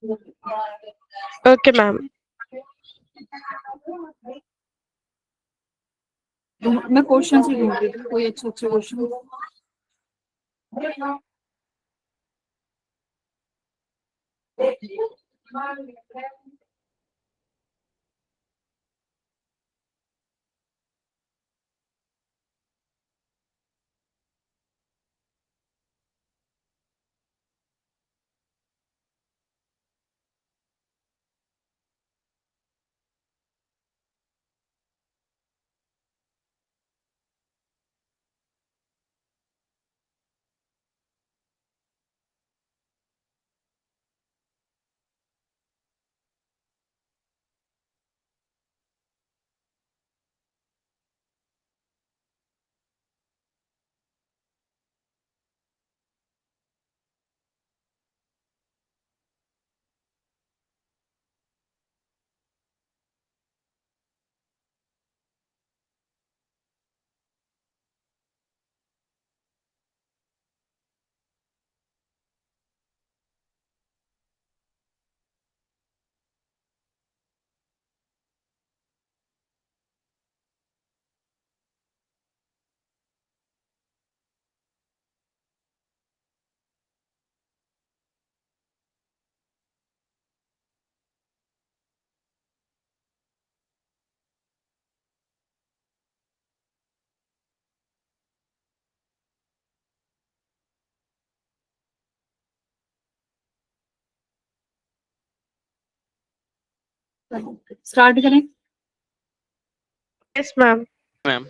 Okay ma'am. मैं question ही ढूंढ रही थी, कोई अच्छे अच्छे क्वेश्चन। स्टार्ट करें? Yes ma'am. Ma'am.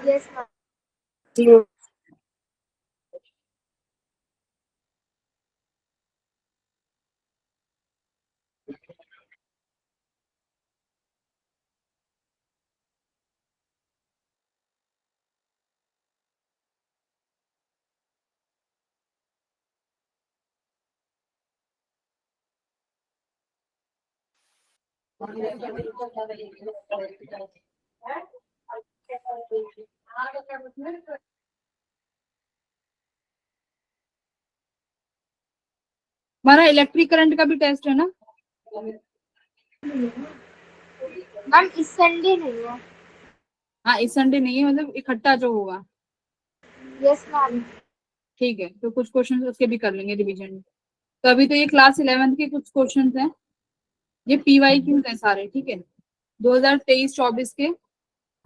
Yes ma'am. हमारा इलेक्ट्रिक करंट का भी टेस्ट है ना? मैम इस संडे नहीं है। हाँ, इस संडे नहीं है, मतलब इकट्ठा जो होगा। Yes ma'am. ठीक है, तो कुछ क्वेश्चन उसके भी कर लेंगे रिवीजन। तो अभी तो ये क्लास 11th के कुछ क्वेश्चन हैं, ये पीवाई क्यूज है सारे, ठीक है। 2023-24 के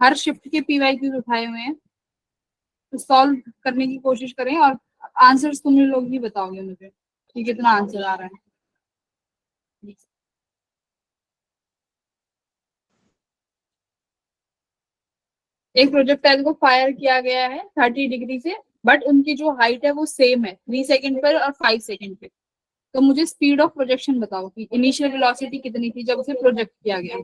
हर शिफ्ट के पीवाई क्यूज उठाए हुए हैं, तो सॉल्व करने की कोशिश करें, और आंसर्स तुम लोग ही बताओगे मुझे कि कितना आंसर आ रहा है। एक प्रोजेक्टाइल को फायर किया गया है 30 डिग्री से, बट उनकी जो हाइट है वो सेम है, 3 सेकंड पर और 5 सेकंड पे। तो मुझे स्पीड ऑफ प्रोजेक्शन बताओ कि इनिशियल वेलोसिटी कितनी थी जब उसे प्रोजेक्ट किया गया।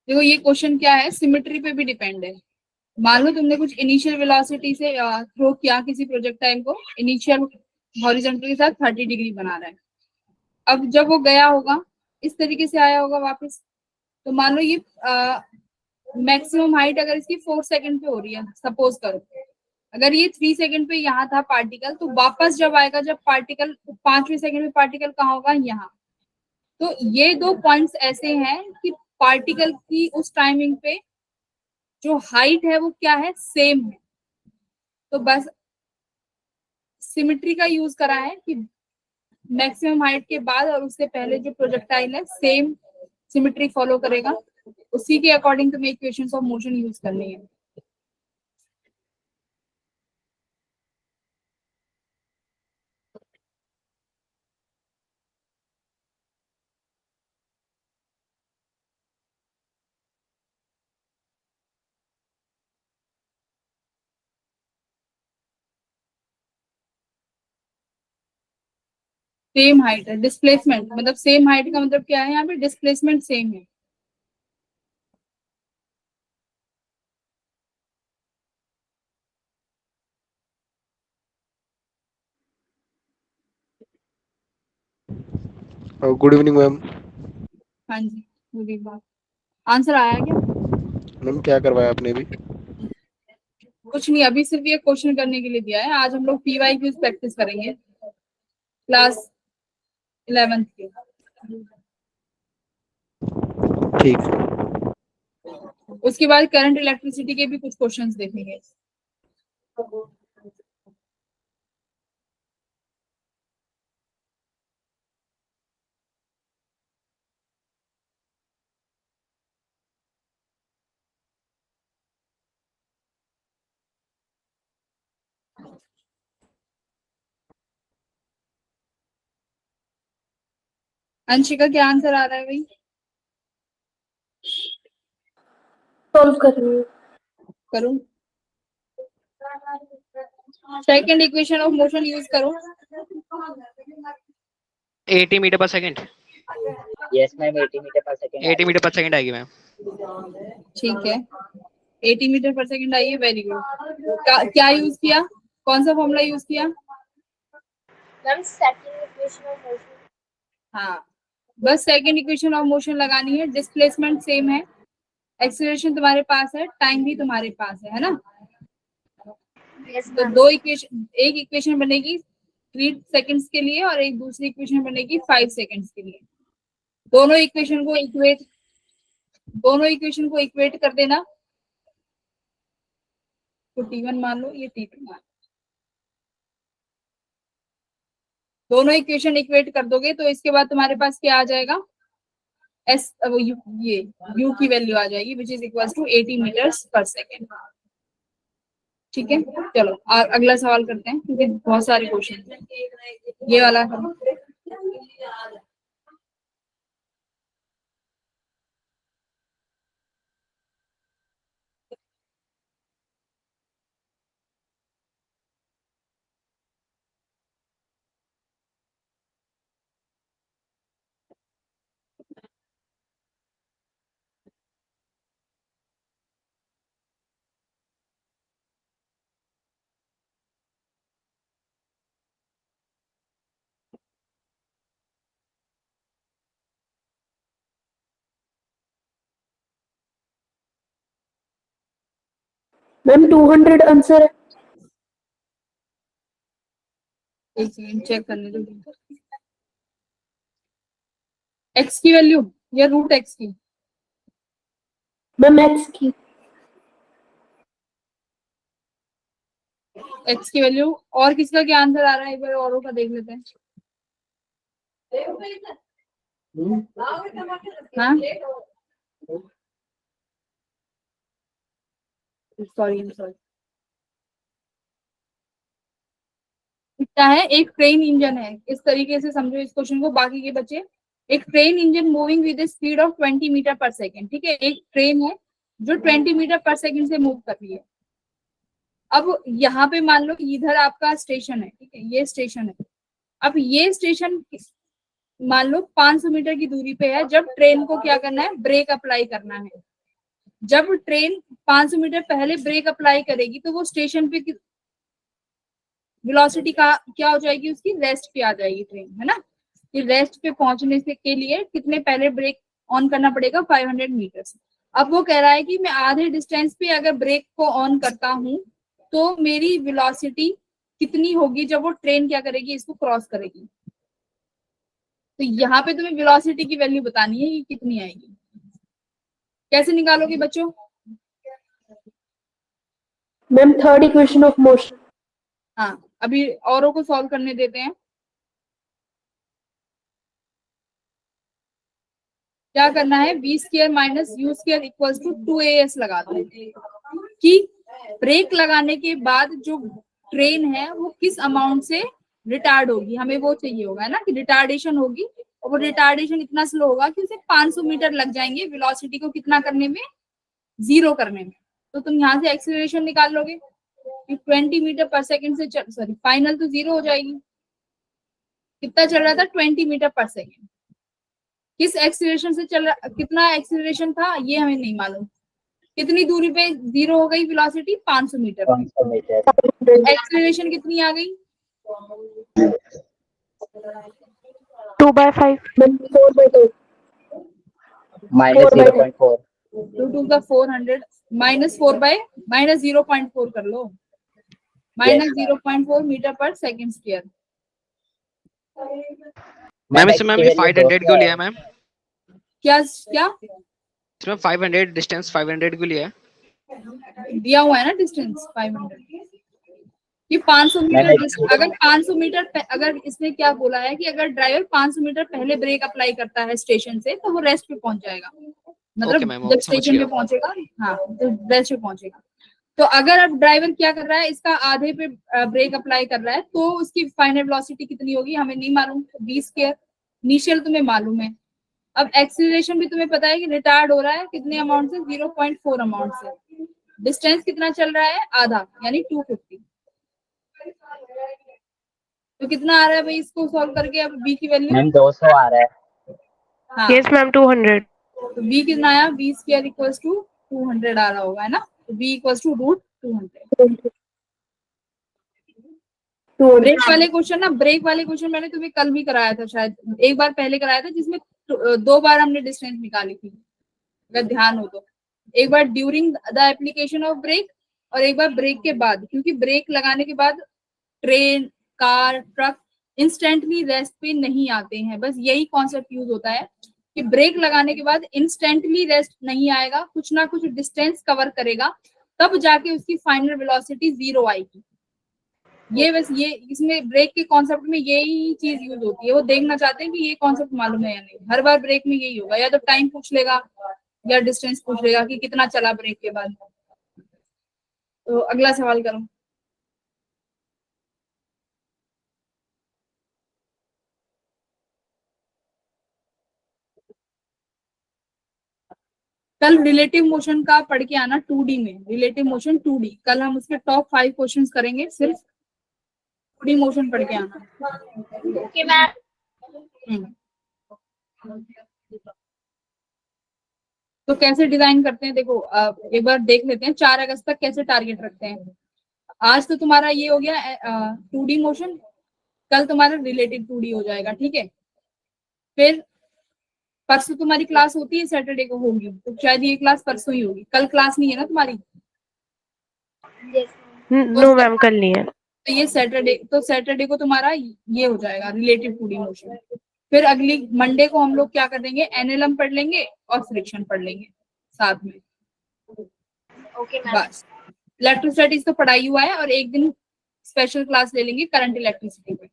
देखो ये क्वेश्चन क्या है, सिमेट्री पे भी डिपेंड है। मान लो तुमने कुछ इनिशियल वेलोसिटी से थ्रो किया किसी प्रोजेक्टाइल को, इनिशियल हॉरिजॉन्टल के साथ 30 डिग्री बना रहा है। अब जब वो गया होगा, इस तरीके से आया होगा वापस, तो मान लो ये मैक्सिमम हाइट अगर इसकी 4 सेकंड पे हो रही है, सपोज करो, अगर ये 3 सेकंड पे यहाँ था पार्टिकल, तो वापस जब आएगा, जब पार्टिकल 5वें सेकंड में, पार्टिकल कहाँ होगा, यहाँ। तो ये दो पॉइंट्स ऐसे हैं कि पार्टिकल की उस टाइमिंग पे जो हाइट है वो क्या है, सेम है। तो बस सिमेट्री का यूज करा है कि मैक्सिमम हाइट के बाद और उससे पहले जो प्रोजेक्टाइल है सेम सिमेट्री फॉलो करेगा, उसी के अकॉर्डिंग तुम्हें इक्वेशंस ऑफ मोशन यूज करनी है। सेम हाइट है, डिस्प्लेसमेंट मतलब सेम हाइट का मतलब क्या है, यहाँ पे डिस्प्लेसमेंट सेम है। Good evening ma'am. हाँ जी, पूरी बात। आंसर आया क्या? मैम क्या करवाया आपने भी? कुछ नहीं, अभी सिर्फ ये क्वेश्चन करने के लिए दिया है। आज हम लोग PYQs प्रैक्टिस करेंगे क्लास 11th के। ठीक। उसके बाद करंट इलेक्ट्रिसिटी के भी कुछ क्वेश्चंस देखेंगे। अंशिका क्या आंसर आ रहा है भाई? सॉल्व कर रही हूँ। करूं? Second equation of motion use करो। 80 मीटर पर सेकंड। यस मैम 80 मीटर पर सेकंड 80 मीटर पर सेकंड आएगी मैम। ठीक है, 80 मीटर पर सेकंड आई है, वेरी गुड। क्या यूज किया, कौन सा फॉर्मूला यूज किया? Ma'am second equation of motion. हाँ, बस सेकंड इक्वेशन ऑफ मोशन लगानी है। डिस्प्लेसमेंट सेम है, एक्सीलरेशन तुम्हारे पास है, टाइम भी तुम्हारे पास है ना? यस तो मैम। दो इक्वेशन, एक इक्वेशन बनेगी 3 सेकंड्स के लिए और एक दूसरी इक्वेशन बनेगी 5 सेकंड्स के लिए। दोनों इक्वेशन को इक्वेट कर देना। तो T1 मान लो, ये T2 मान लो। दोनों इक्वेशन इक्वेट कर दोगे तो इसके बाद तुम्हारे पास क्या आ जाएगा? एस ये U की वैल्यू आ जाएगी which is equal to 80 meters per second. ठीक है, चलो अगला सवाल करते हैं क्योंकि बहुत सारे क्वेश्चन हैं। ये वाला करो। मैम 200 आंसर है। एक सेकंड चेक करने दो। एक्स की वैल्यू या रूट एक्स की? मैम एक्स की। एक्स की वैल्यू। और किसका क्या आंसर आ रहा है, एक बार औरों का देख लेते हैं। हाँ, सॉरी क्या है, एक ट्रेन इंजन है। इस तरीके से समझो इस क्वेश्चन को बाकी के बच्चे। एक train engine moving with speed of 20 meter per second. ठीक है, एक ट्रेन है जो 20 मीटर पर सेकेंड से मूव कर रही है। अब यहाँ पे मान लो इधर आपका स्टेशन है, ठीक है, ये स्टेशन है। अब ये स्टेशन मान लो 500 मीटर की दूरी पे है। जब ट्रेन को क्या करना है, ब्रेक अप्लाई करना है। जब ट्रेन 500 मीटर पहले ब्रेक अप्लाई करेगी तो वो स्टेशन पे वेलोसिटी का क्या हो जाएगी, उसकी रेस्ट पे आ जाएगी ट्रेन, है ना? कि रेस्ट पे पहुंचने से के लिए कितने पहले ब्रेक ऑन करना पड़ेगा, 500 मीटर। अब वो कह रहा है कि मैं आधे डिस्टेंस पे अगर ब्रेक को ऑन करता हूं तो मेरी वेलोसिटी कितनी होगी जब वो ट्रेन क्या करेगी, इसको क्रॉस करेगी। तो यहाँ पे तुम्हें वेलोसिटी की वैल्यू बतानी है कि कितनी आएगी। कैसे निकालोगे बच्चों? Ma'am third equation of motion. हाँ, अभी औरों को सॉल्व करने देते हैं। क्या करना है, v² minus u² equals to 2as लगा दो कि ब्रेक लगाने के बाद जो ट्रेन है वो किस अमाउंट से रिटार्ड होगी, हमें वो चाहिए होगा, है ना, कि रिटार्डेशन होगी। और वो रिटार्डेशन इतना स्लो होगा कि उसे 500 मीटर लग जाएंगे वेलोसिटी को कितना करने में, 0 करने में। तो तुम यहाँ से एक्सीलरेशन निकाल लोगे कि 20 मीटर पर सेकंड से, सॉरी, फाइनल तो 0 हो जाएगी। कितना चल रहा था 20 मीटर पर सेकेंड। किस एक्सीलरेशन से चल रहा, कितना एक्सीलरेशन था ये हमें नहीं मालूम। कितनी दूरी पे जीरो हो गई वेलोसिटी 500 मीटर। 500 मीटर। एक्सीलरेशन कितनी आ गई 2/5. Ma'am 4/2. Minus 0.4। 2 to the 400 -4 by -0.4 कर लो, -0.4 metre per second square. Ma'am इसमें मैम 500 क्यों लिया है मैम? क्या क्या इसमें 500 डिस्टेंस 500 क्यों लिया है? दिया हुआ है ना डिस्टेंस 500। ये 500 मीटर, अगर 500 मीटर, अगर इसने क्या बोला है कि अगर ड्राइवर 500 मीटर पहले ब्रेक अप्लाई करता है स्टेशन से तो वो रेस्ट पे पहुंच जाएगा। मतलब Okay, ma'am, जब समझ स्टेशन पे गया। पहुंचेगा, हाँ तो रेस्ट पे पहुंचेगा। तो अगर अब ड्राइवर क्या कर रहा है, इसका आधे पे ब्रेक अप्लाई कर रहा है तो उसकी फाइनल वेलोसिटी कितनी होगी हमें नहीं मालूम, v स्क्वायर। इनिशियल तुम्हें मालूम है। अब एक्सीलरेशन भी तुम्हें पता है कि रिटार्ड हो रहा है कितने अमाउंट से, 0.4 अमाउंट से। डिस्टेंस कितना चल रहा है आधा, यानी 250। तो कितना आ रहा है भाई इसको सॉल्व करके अब b की वैल्यू? मैम 200 आ रहा है। हाँ Yes, ma'am. 200. तो b कितना आया, v स्क्वायर इक्वल्स टू 200 आ रहा होगा, है ना। तो b इक्वल्स टू √200। ब्रेक वाले क्वेश्चन ना, ब्रेक वाले क्वेश्चन मैंने तुम्हें कल भी कराया था, शायद एक बार पहले कराया था, जिसमें 2 बार हमने डिस्टेंस निकाली थी, अगर ध्यान हो तो। एक बार during the application of brake और एक बार ब्रेक के बाद, क्योंकि ब्रेक लगाने के बाद train, car, truck instantly rest पे नहीं आते हैं। बस यही कॉन्सेप्ट यूज होता है कि ब्रेक लगाने के बाद इंस्टेंटली रेस्ट नहीं आएगा, कुछ ना कुछ डिस्टेंस कवर करेगा, तब जाके उसकी फाइनल वेलोसिटी 0 आएगी। ये बस ये इसमें ब्रेक के कॉन्सेप्ट में यही चीज यूज होती है। वो देखना चाहते हैं कि ये कॉन्सेप्ट मालूम है या नहीं। हर बार ब्रेक में यही होगा, या तो टाइम पूछ लेगा या डिस्टेंस पूछ लेगा कि कितना चला ब्रेक के बाद। तो अगला सवाल करो। कल रिलेटिव मोशन का पढ़ के आना 2D में, रिलेटिव मोशन 2D। कल हम उसके टॉप 5 क्वेश्चंस करेंगे, सिर्फ 2D मोशन पढ़ के आना। Okay ma'am. तो कैसे डिजाइन करते हैं देखो, एक बार देख लेते हैं 4 अगस्त तक कैसे टारगेट रखते हैं। आज तो तुम्हारा ये हो गया 2D मोशन, कल तुम्हारा रिलेटिव 2D हो जाएगा, ठीक है। फिर परसों तुम्हारी क्लास होती है, सैटरडे को होगी, तो शायद ये क्लास परसों ही होगी। कल क्लास नहीं है ना तुम्हारी? Yes No, ma'am. कल नहीं है. तो ये सैटरडे को तुम्हारा ये हो जाएगा रिलेटिव 2D मोशन। फिर अगली मंडे को हम लोग क्या कर देंगे, एनएलएम पढ़ लेंगे और फ्रिक्शन पढ़ लेंगे साथ में। Okay ma'am. बस इलेक्ट्रोस्टैटिक्स तो पढ़ाई हुआ है, और एक दिन स्पेशल क्लास ले लेंगे करंट इलेक्ट्रिसिटी पे।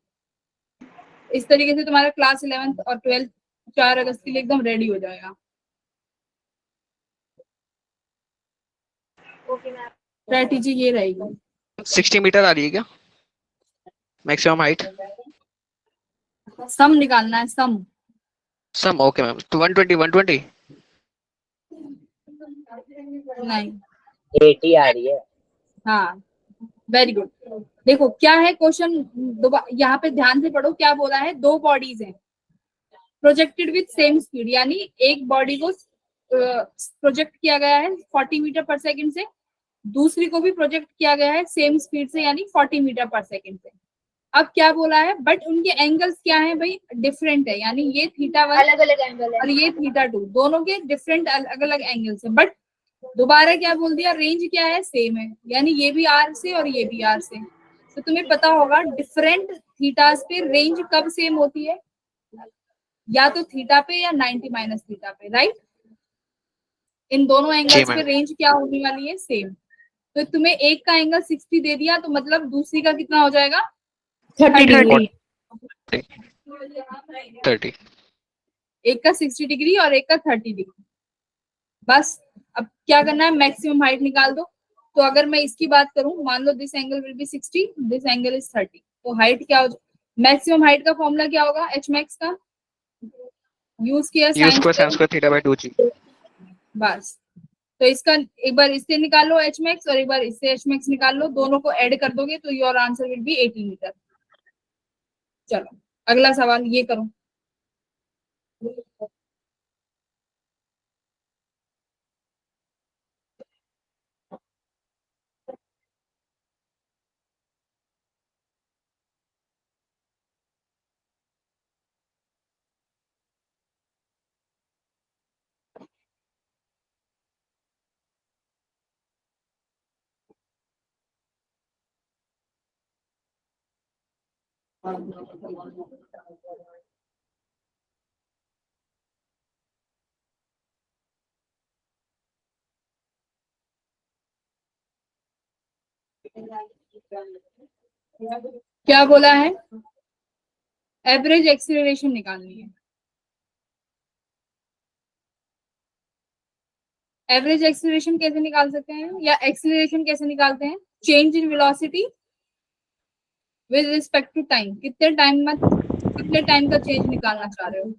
इस तरीके से तुम्हारा क्लास 11th और 12th 4 अगस्त के लिए एकदम रेडी हो जाएगा। Okay ma'am. स्ट्रेटेजी ये रहेगी। 60 मीटर आ रही है क्या मैक्सिमम हाइट? सम निकालना है, सम। सम ओके मैम। तो 120 नहीं, 80 आ रही है। हाँ वेरी गुड। देखो क्या है क्वेश्चन, यहाँ पे ध्यान से पढ़ो क्या बोला है। 2 बॉडीज हैं प्रोजेक्टेड विद सेम स्पीड, यानी एक बॉडी को प्रोजेक्ट किया गया है 40 मीटर पर सेकंड से, दूसरी को भी प्रोजेक्ट किया गया है सेम स्पीड से, यानी 40 मीटर पर सेकंड से। अब क्या बोला है, बट उनके एंगल्स क्या है भाई, डिफरेंट है। यानी ये θ1 अलग अलग एंगल है और ये θ2, दोनों के डिफरेंट अलग अलग एंगल्स है। बट दोबारा क्या बोल दिया, रेंज क्या है, सेम है, यानी ये भी आर से और ये भी आर से। तो तुम्हें पता होगा डिफरेंट थीटास पे रेंज कब सेम होती है, या तो थीटा पे या 90 माइनस थीटा पे, राइट। इन दोनों एंगल्स पे रेंज क्या होने वाली है, सेम। तो तुम्हें एक का एंगल 60 दे दिया, तो मतलब दूसरी का कितना हो जाएगा, 30 degree. 30। एक का 60 डिग्री और एक का 30 डिग्री। बस अब क्या करना है, मैक्सिमम हाइट निकाल दो। तो अगर मैं इसकी बात करूं, मान लो this angle will be 60, this angle is 30, तो हाइट क्या हो, मैक्सिमम हाइट का फॉर्मूला क्या होगा, एच मैक्स का यूज किया sin स्क्वायर θ/2g। बस तो इसका एक बार इससे निकाल लो एच मैक्स और एक बार इससे एच मैक्स निकाल लो, दोनों को ऐड कर दोगे तो your answer will be 80 meter. चलो अगला सवाल ये करो। क्या बोला है? एवरेज एक्सीलरेशन निकालनी है। एवरेज एक्सीलरेशन कैसे निकाल सकते हैं, या एक्सीलरेशन कैसे निकालते हैं? Change in velocity with respect to time. कितने टाइम का चेंज निकालना चाह रहे हो?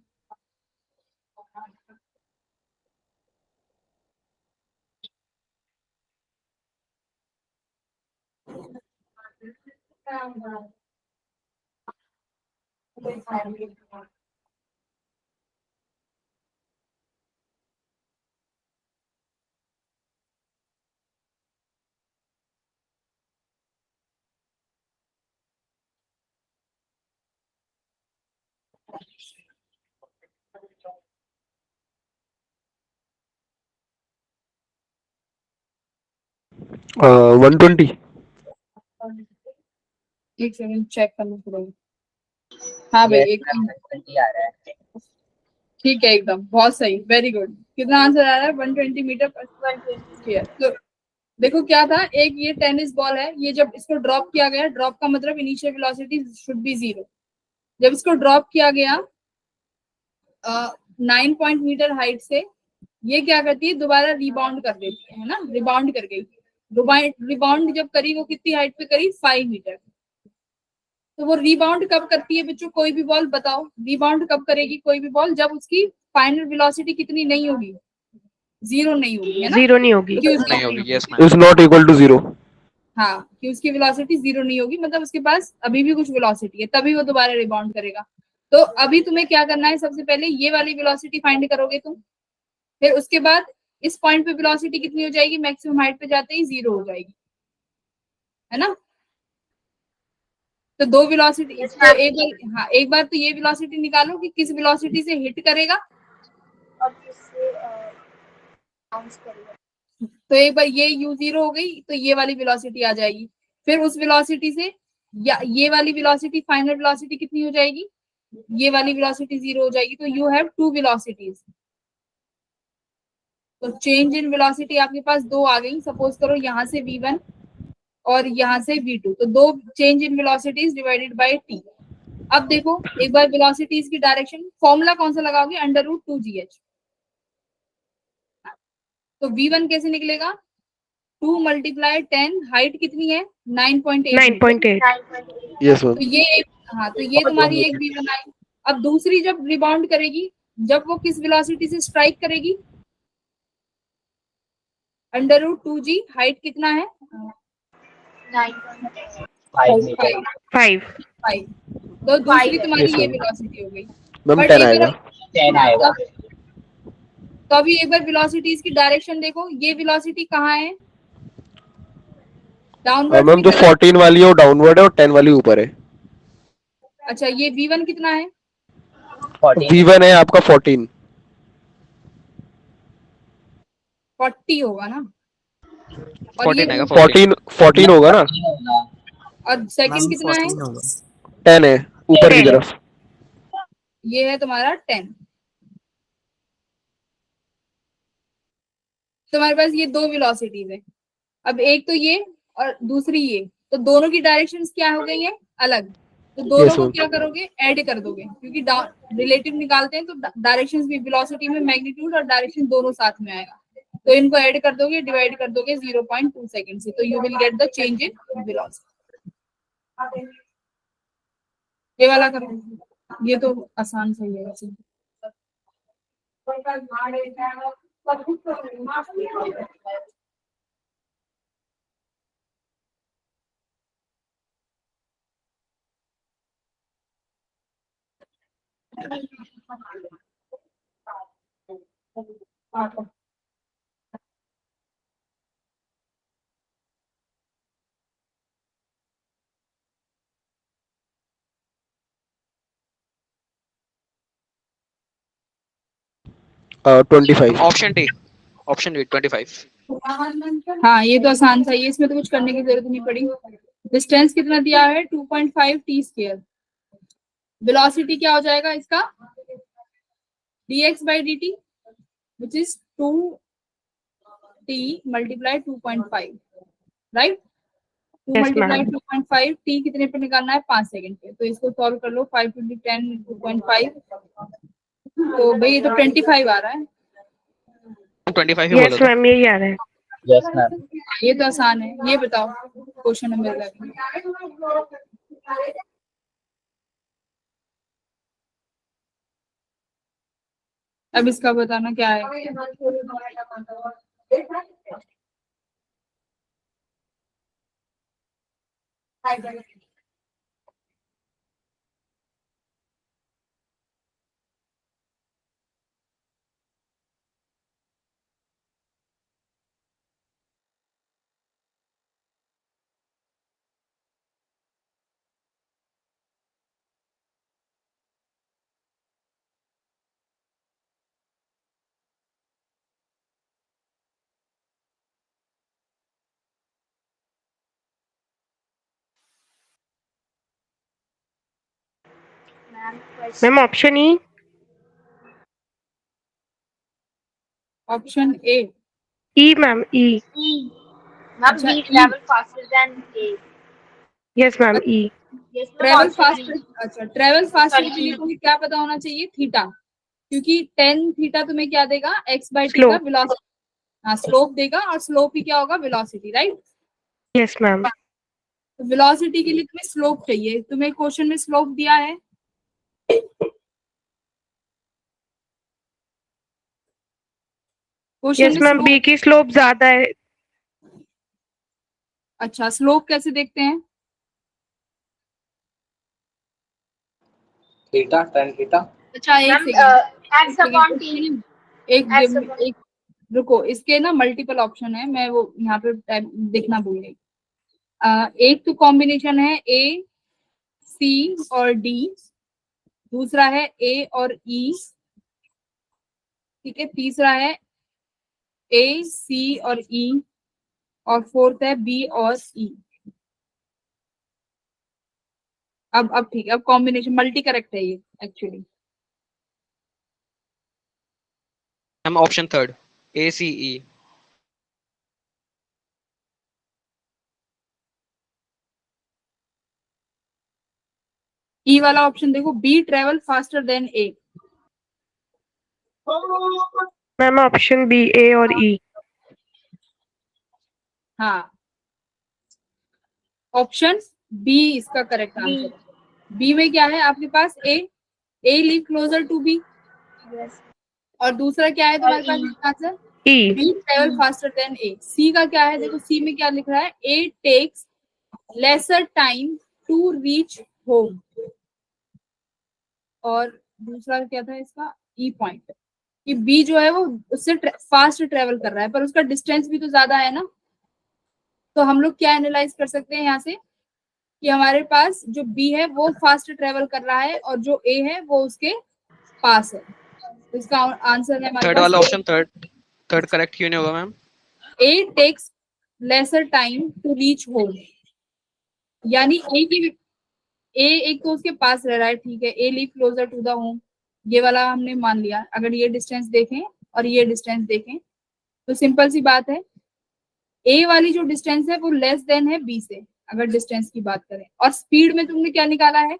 uh, 120. एक सेकंड चेक करना पड़ेगा। हाँ भाई एकदम 120 आ रहा है। ठीक है, एकदम बहुत सही, वेरी गुड। कितना आंसर आ रहा है? 120 मीटर पर 120। तो देखो क्या था, एक ये टेनिस बॉल है, ये जब इसको ड्रॉप किया गया, ड्रॉप का मतलब इनिशियल वेलोसिटी शुड बी 0। जब इसको ड्रॉप किया गया 9 पॉइंट मीटर हाइट से, ये क्या करती है, दोबारा रिबाउंड कर देती है ना, रिबाउंड कर गई। रिबाउंड जब करी, वो कितनी हाइट पे करी? 5 मीटर। तो वो रिबाउंड कब करती है बच्चों? कोई भी बॉल बताओ, रिबाउंड कब करेगी कोई भी बॉल? जब उसकी फाइनल वेलोसिटी कितनी नहीं होगी? 0 नहीं होगी, है ना? 0 नहीं होगी। क्योंकि नहीं उसकी होगी, yes ma'am. Is not equal to 0. हाँ, कि उसकी वेलोसिटी 0 नहीं होगी, मतलब उसके पास अभी भी कुछ वेलोसिटी है, तभी वो दोबारा रिबाउंड करेगा। तो अभी तुम्हें क्या करना है, सबसे पहले ये वाली वेलोसिटी फाइंड करोगे तुम। फिर उसके बाद इस पॉइंट पे वेलोसिटी कितनी हो जाएगी? मैक्सिमम हाइट पे जाते ही 0 हो जाएगी, है ना? तो दो वेलोसिटी, तो एक बार, हाँ एक बार तो ये वेलोसिटी निकालो कि किस वेलोसिटी से हिट करेगा। और किससे बाउंस करेगा। तो एक बार ये u0 हो गई, तो ये वाली वेलोसिटी आ जाएगी। फिर उस वेलोसिटी से या ये वाली वेलोसिटी, फाइनल वेलोसिटी कितनी हो जाएगी? ये वाली वेलोसिटी 0 हो जाएगी। तो यू हैव टू वेलोसिटीज। तो चेंज इन वेलोसिटी आपके पास दो आ गई। सपोज करो यहाँ से v1 और यहाँ से v2, तो दो change in velocities divided by t। अब देखो एक बार वेलोसिटीज की डायरेक्शन, फॉर्मूला कौन सा लगाओगे? √2gh। तो v1 कैसे निकलेगा? 2 मल्टीप्लाई 10, हाइट कितनी है? 9.8 मीटर। 9.8। Yes, तो ma'am. ये एक, हाँ तो ये तुम्हारी एक v1 आई। अब दूसरी जब रिबाउंड करेगी, जब वो किस वेलोसिटी से स्ट्राइक करेगी? √2g, हाइट कितना है? 5 5। 5। 5। तो दूसरी तुम्हारी Yes, ये ma'am. वेलोसिटी हो गई। मैम बट 10 एक आएगा. बार 10 आएगा। तो अभी एक बार वेलोसिटीज की डायरेक्शन देखो, ये वेलोसिटी कहाँ है? डाउनवर्ड मैम जो निकल। 14 वाली है वो डाउनवर्ड है और 10 वाली ऊपर है. अच्छा, ये v1 कितना है? 14 V1 है आपका 14. 40 होगा ना? और 14 आएगा, ये 14। 14 होगा ना. होगा। और सेकंड कितना है? 10 है ऊपर की 10। तरफ. ये है तुम्हारा 10। तुम्हारे पास ये दो वेलोसिटीज है। अब एक तो ये और दूसरी ये, तो दोनों की डायरेक्शंस क्या हो गई है? अलग। तो दोनों Yes, को ma'am. क्या करोगे? ऐड कर दोगे, क्योंकि रिलेटिव निकालते हैं तो डायरेक्शंस भी, वेलोसिटी में मैग्नीट्यूड और डायरेक्शन दोनों साथ में आएगा। तो इनको ऐड कर दोगे, डिवाइड कर दोगे 0.2 सेकंड से, तो you will get the change in velocity. ये वाला करो, ये तो आसान सही है वैसे। 25. Option D 25. हाँ ये तो आसान था, ये इसमें तो कुछ करने की जरूरत नहीं पड़ी। डिस्टेंस कितना दिया है 2.5 टी स्क्वायर। वेलोसिटी क्या हो जाएगा इसका, dx by dt which is 2t multiply 2.5, right. 2 Yes, multiply ma'am. 2.5, t कितने पे निकालना है 5 सेकंड पे, तो इसको सॉल्व कर लो। 5 × 10 2.5, तो भाई ये तो 25 आ रहा है। 25 ही बोला Yes, था। ma'am. यही आ रहा है. Yes, ma'am. ये तो आसान है, ये बताओ क्वेश्चन नंबर 11। अब इसका बताना क्या है। Ma'am, question. Ma'am, option E. Option A. E, ma'am. E. E. Ma'am, अच्छा, B E। travel faster than A. Yes, ma'am. E. Yes, ma'am. Travel Also faster, B. अच्छा ट्रेवल फास्टर Sorry, के लिए E. तुम्हें क्या पता होना चाहिए, theta, क्योंकि टेन थीटा तुम्हें क्या देगा, x बाई टी का Slope. वेलोसिटी, हाँ स्लोप देगा, और स्लोप ही क्या होगा, वेलोसिटी, राइट। Yes, ma'am. तो वेलोसिटी के लिए तुम्हें स्लोप चाहिए, तुम्हें क्वेश्चन में स्लोप दिया है। क्वेश्चन Yes, में ma'am. B स्लोप, की slope ज्यादा है. अच्छा स्लोप कैसे देखते हैं, Theta, tan theta. अच्छा एक Ma'am, second, X upon T. एक X upon. एक रुको, इसके ना मल्टीपल ऑप्शन है, मैं वो यहाँ पे देखना भूल गई। एक तो कॉम्बिनेशन है ए सी और डी, दूसरा है ए और ई, ठीक है, तीसरा है ए सी और ई, और फोर्थ है बी और ई। अब ठीक है, अब कॉम्बिनेशन मल्टी करेक्ट है ये actually. Ma'am option third ACE। E वाला ऑप्शन देखो, B travel faster than A. Ma'am, option B, A और E. हाँ, ऑप्शन बी इसका करेक्ट आंसर है। बी में क्या है आपके पास, A live closer to B, Yes. और दूसरा क्या है तुम्हारे और पास E. इसका आंसर, E. B travel faster than A. C का क्या है, देखो सी में क्या लिख रहा है, A takes lesser time to reach home, और दूसरा क्या था इसका, ई पॉइंट, कि बी जो है वो उससे फास्ट ट्रेवल कर रहा है, पर उसका डिस्टेंस भी तो ज्यादा है ना। तो हम लोग क्या एनालाइज कर सकते हैं यहाँ से, कि हमारे पास जो बी है वो फास्ट ट्रेवल कर रहा है, और जो ए है वो उसके पास है। तो इसका आंसर है हमारे थर्ड वाला पास ऑप्शन थर्ड करेक्ट क्यों नहीं होगा ma'am? A takes lesser time to reach home, यानी ए की ए एक तो उसके पास रह रहा है, ठीक है, A live closer to the home, ये वाला हमने मान लिया। अगर ये डिस्टेंस देखें और ये डिस्टेंस देखें तो सिंपल सी बात है, ए वाली जो डिस्टेंस है वो लेस देन है बी से, अगर डिस्टेंस की बात करें। और स्पीड में तुमने क्या निकाला है,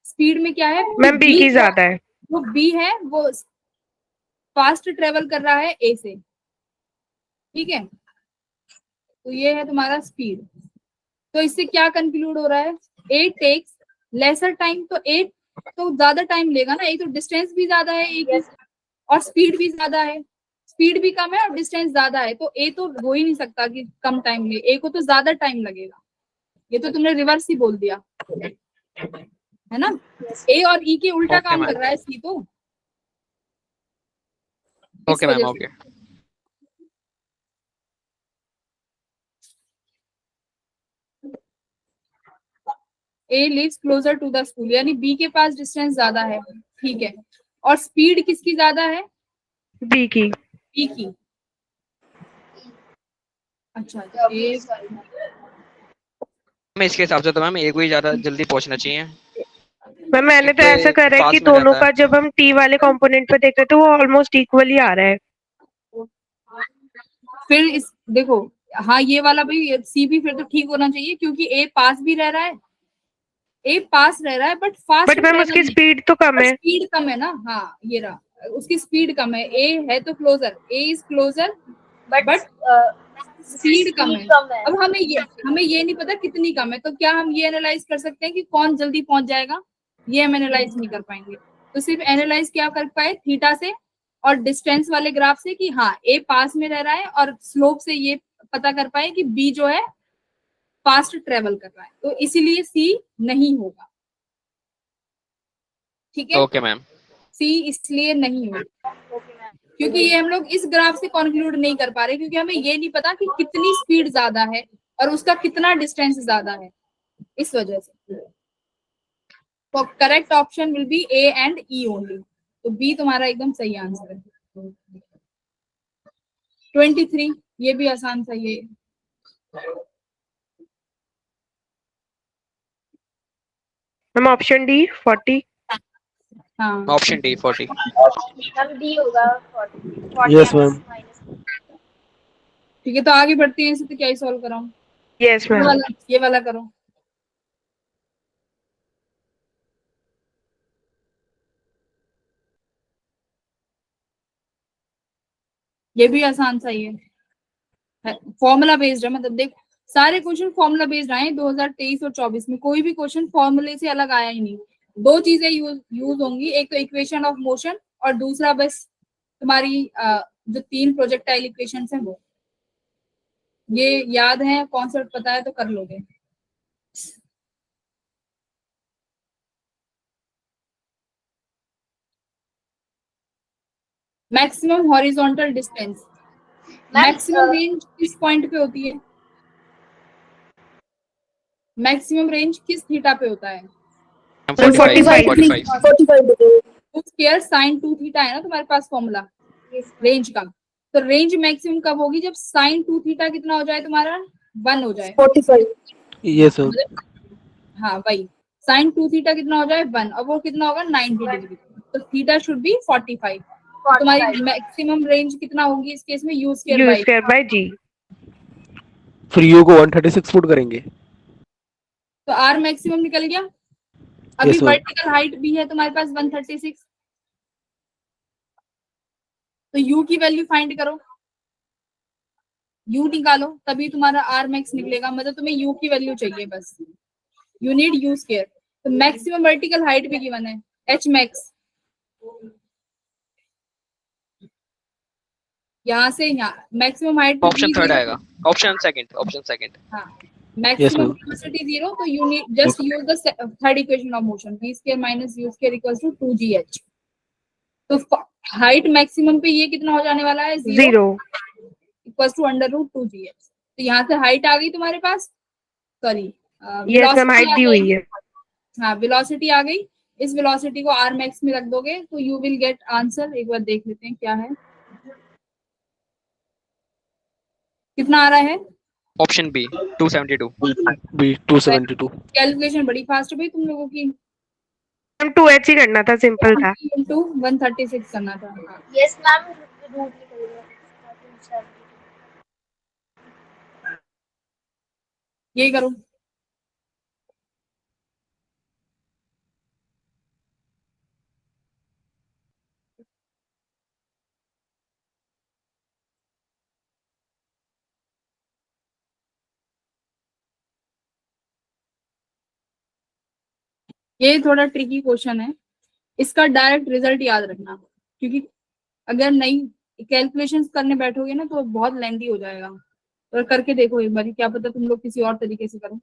स्पीड में क्या है, Ma'am, B की ज्यादा है. जो बी है वो फास्ट ट्रेवल कर रहा है ए से, ठीक है, तो ये है तुम्हारा स्पीड। तो इससे क्या कंक्लूड हो रहा है, ए टेक्स लेसर टाइम, तो ए तो ज्यादा टाइम लेगा ना, एक तो डिस्टेंस भी ज्यादा है ए की, और स्पीड भी ज्यादा है, स्पीड भी कम है और डिस्टेंस ज्यादा है, तो ए तो हो ही नहीं सकता कि कम टाइम ले, ए को तो ज्यादा टाइम लगेगा। ये तो तुमने रिवर्स ही बोल दिया, है ना। ए और ई के उल्टा Okay, काम ma'am. कर रहा है सी तो। इस ओके मैम वजह ओके। से A lives closer to the school, यानी बी के पास डिस्टेंस ज्यादा है, ठीक है। और स्पीड किसकी ज्यादा है? बी की। बी की। अच्छा ए, मैम इसके हिसाब से तो मैम ए को ही ज्यादा जल्दी पहुंचना चाहिए, मैम मैंने तो क्योंकि ऐसा करा है कि पास में दोनों रहता का है। जब हम टी वाले कंपोनेंट पे देख रहे थे वो ऑलमोस्ट इक्वली आ रहा है। फिर इस देखो, हाँ ये वाला भी सी भी फिर तो ठीक होना चाहिए, क्योंकि ए पास भी रह रहा है, ए पास रह रहा है but fast but ma'am travel उसकी नहीं, स्पीड तो कम पर है। स्पीड कम है ना। हाँ ये रहा, उसकी स्पीड कम है, ए है तो closer, A is closer but but speed कम है। कम है। अब हमें ये नहीं पता कितनी कम है, तो क्या हम ये एनालाइज कर सकते हैं कि कौन जल्दी पहुंच जाएगा? ये हम एनालाइज नहीं कर पाएंगे। तो सिर्फ एनालाइज क्या कर पाए, थीटा से और डिस्टेंस वाले ग्राफ से, कि हाँ ए पास में रह रहा है, और स्लोप से ये पता कर पाए कि बी जो है फास्ट ट्रेवल कर रहा है, तो इसीलिए सी नहीं होगा। ठीक है, ओके मैम। सी इसलिए नहीं होगा क्योंकि ये हम लोग इस ग्राफ से कंक्लूड नहीं कर पा रहे, क्योंकि हमें ये नहीं पता कि कितनी स्पीड ज्यादा है और उसका कितना डिस्टेंस ज्यादा है, इस वजह से। तो correct option will be A and E only, तो बी तुम्हारा एकदम सही आंसर है। 23, ये भी आसान सा ये। Ma'am option D 40। हाँ ऑप्शन डी 40। हम डी होगा 40 यस मैम। माइनस। ठीक है, तो आगे बढ़ते हैं, इसे तो क्या ही सॉल्व कराऊं। Yes ma'am. ये वाला करो। ये भी आसान सा ही है, फॉर्मूला बेस्ड है, मतलब देख सारे क्वेश्चन फॉर्मूला बेस्ड आए 2023 और 24 में, कोई भी क्वेश्चन फॉर्मूले से अलग आया ही नहीं। दो चीजें यूज होंगी, एक तो इक्वेशन ऑफ मोशन और दूसरा बस तुम्हारी जो 3 प्रोजेक्टाइल इक्वेशन है वो। ये याद है, कॉन्सेप्ट पता है तो कर लोगे। Maximum horizontal distance, maximum range किस पॉइंट पे होती है? मैक्सिमम रेंज किस थीटा पे होता है? 45 45। 2 स्क्वायर साइन 2 थीटा है ना तुम्हारे पास फॉर्मूला रेंज का। तो रेंज मैक्सिमम कब होगी? जब साइन 2 थीटा कितना हो जाए तुम्हारा? 1 हो जाए। 45। Yes ma'am. हाँ वही, साइन 2 थीटा कितना हो जाए? 1, और वो कितना होगा? 90 डिग्री। तो थीटा शुड बी 45। तो तुम्हारी मैक्सिमम रेंज कितना होगी इस केस में? U square u by. Square by g. फिर यू को 136 फुट करेंगे। तो आर मैक्सिमम निकल गया। अभी यस मैम। वर्टिकल हाइट भी है तुम्हारे पास 136, तो यू की वैल्यू फाइंड करो, यू निकालो, तभी तुम्हारा आर मैक्स निकलेगा। मतलब तुम्हें यू की वैल्यू चाहिए बस, यू नीड यू स्क्वायर। तो मैक्सिमम वर्टिकल हाइट भी गिवन है, एच मैक्स। यहाँ से यहाँ मैक्सिमम हाइट पे ऑप्शन भी थर्ड 0। आएगा। Option second, option second. हाँ, यस मैक्सिमम मैम। वेलोसिटी 0, तो you need just use the third equation of motion, v square minus u square equals to 2gh। तो height maximum पे ये कितना हो जाने वाला है? 0 0। Equals to under root 2gh। तो यहाँ से हाइट आ गई तुम्हारे पास, sorry yes ma'am velocity height आ दी हुई जाएगी। है। हाँ वेलोसिटी आ गई, इस वेलोसिटी को आर मैक्स में रख दोगे तो यू विल गेट आंसर। एक बार देख लेते हैं क्या है, कितना आ रहा है। Option B 272। बी 272। कैलकुलेशन बड़ी फास्ट भाई तुम लोगों की। हम 2h ही करना था, सिंपल था। इंटू 136 करना था। हाँ। यस मैम, रूट निकल गया। यही करो। ये थोड़ा ट्रिकी क्वेश्चन है, इसका डायरेक्ट रिजल्ट याद रखना, क्योंकि अगर नहीं कैलकुलेशंस करने बैठोगे ना तो बहुत लेंथी हो जाएगा। और करके देखो एक बार, क्या पता तुम लोग किसी और तरीके से करो।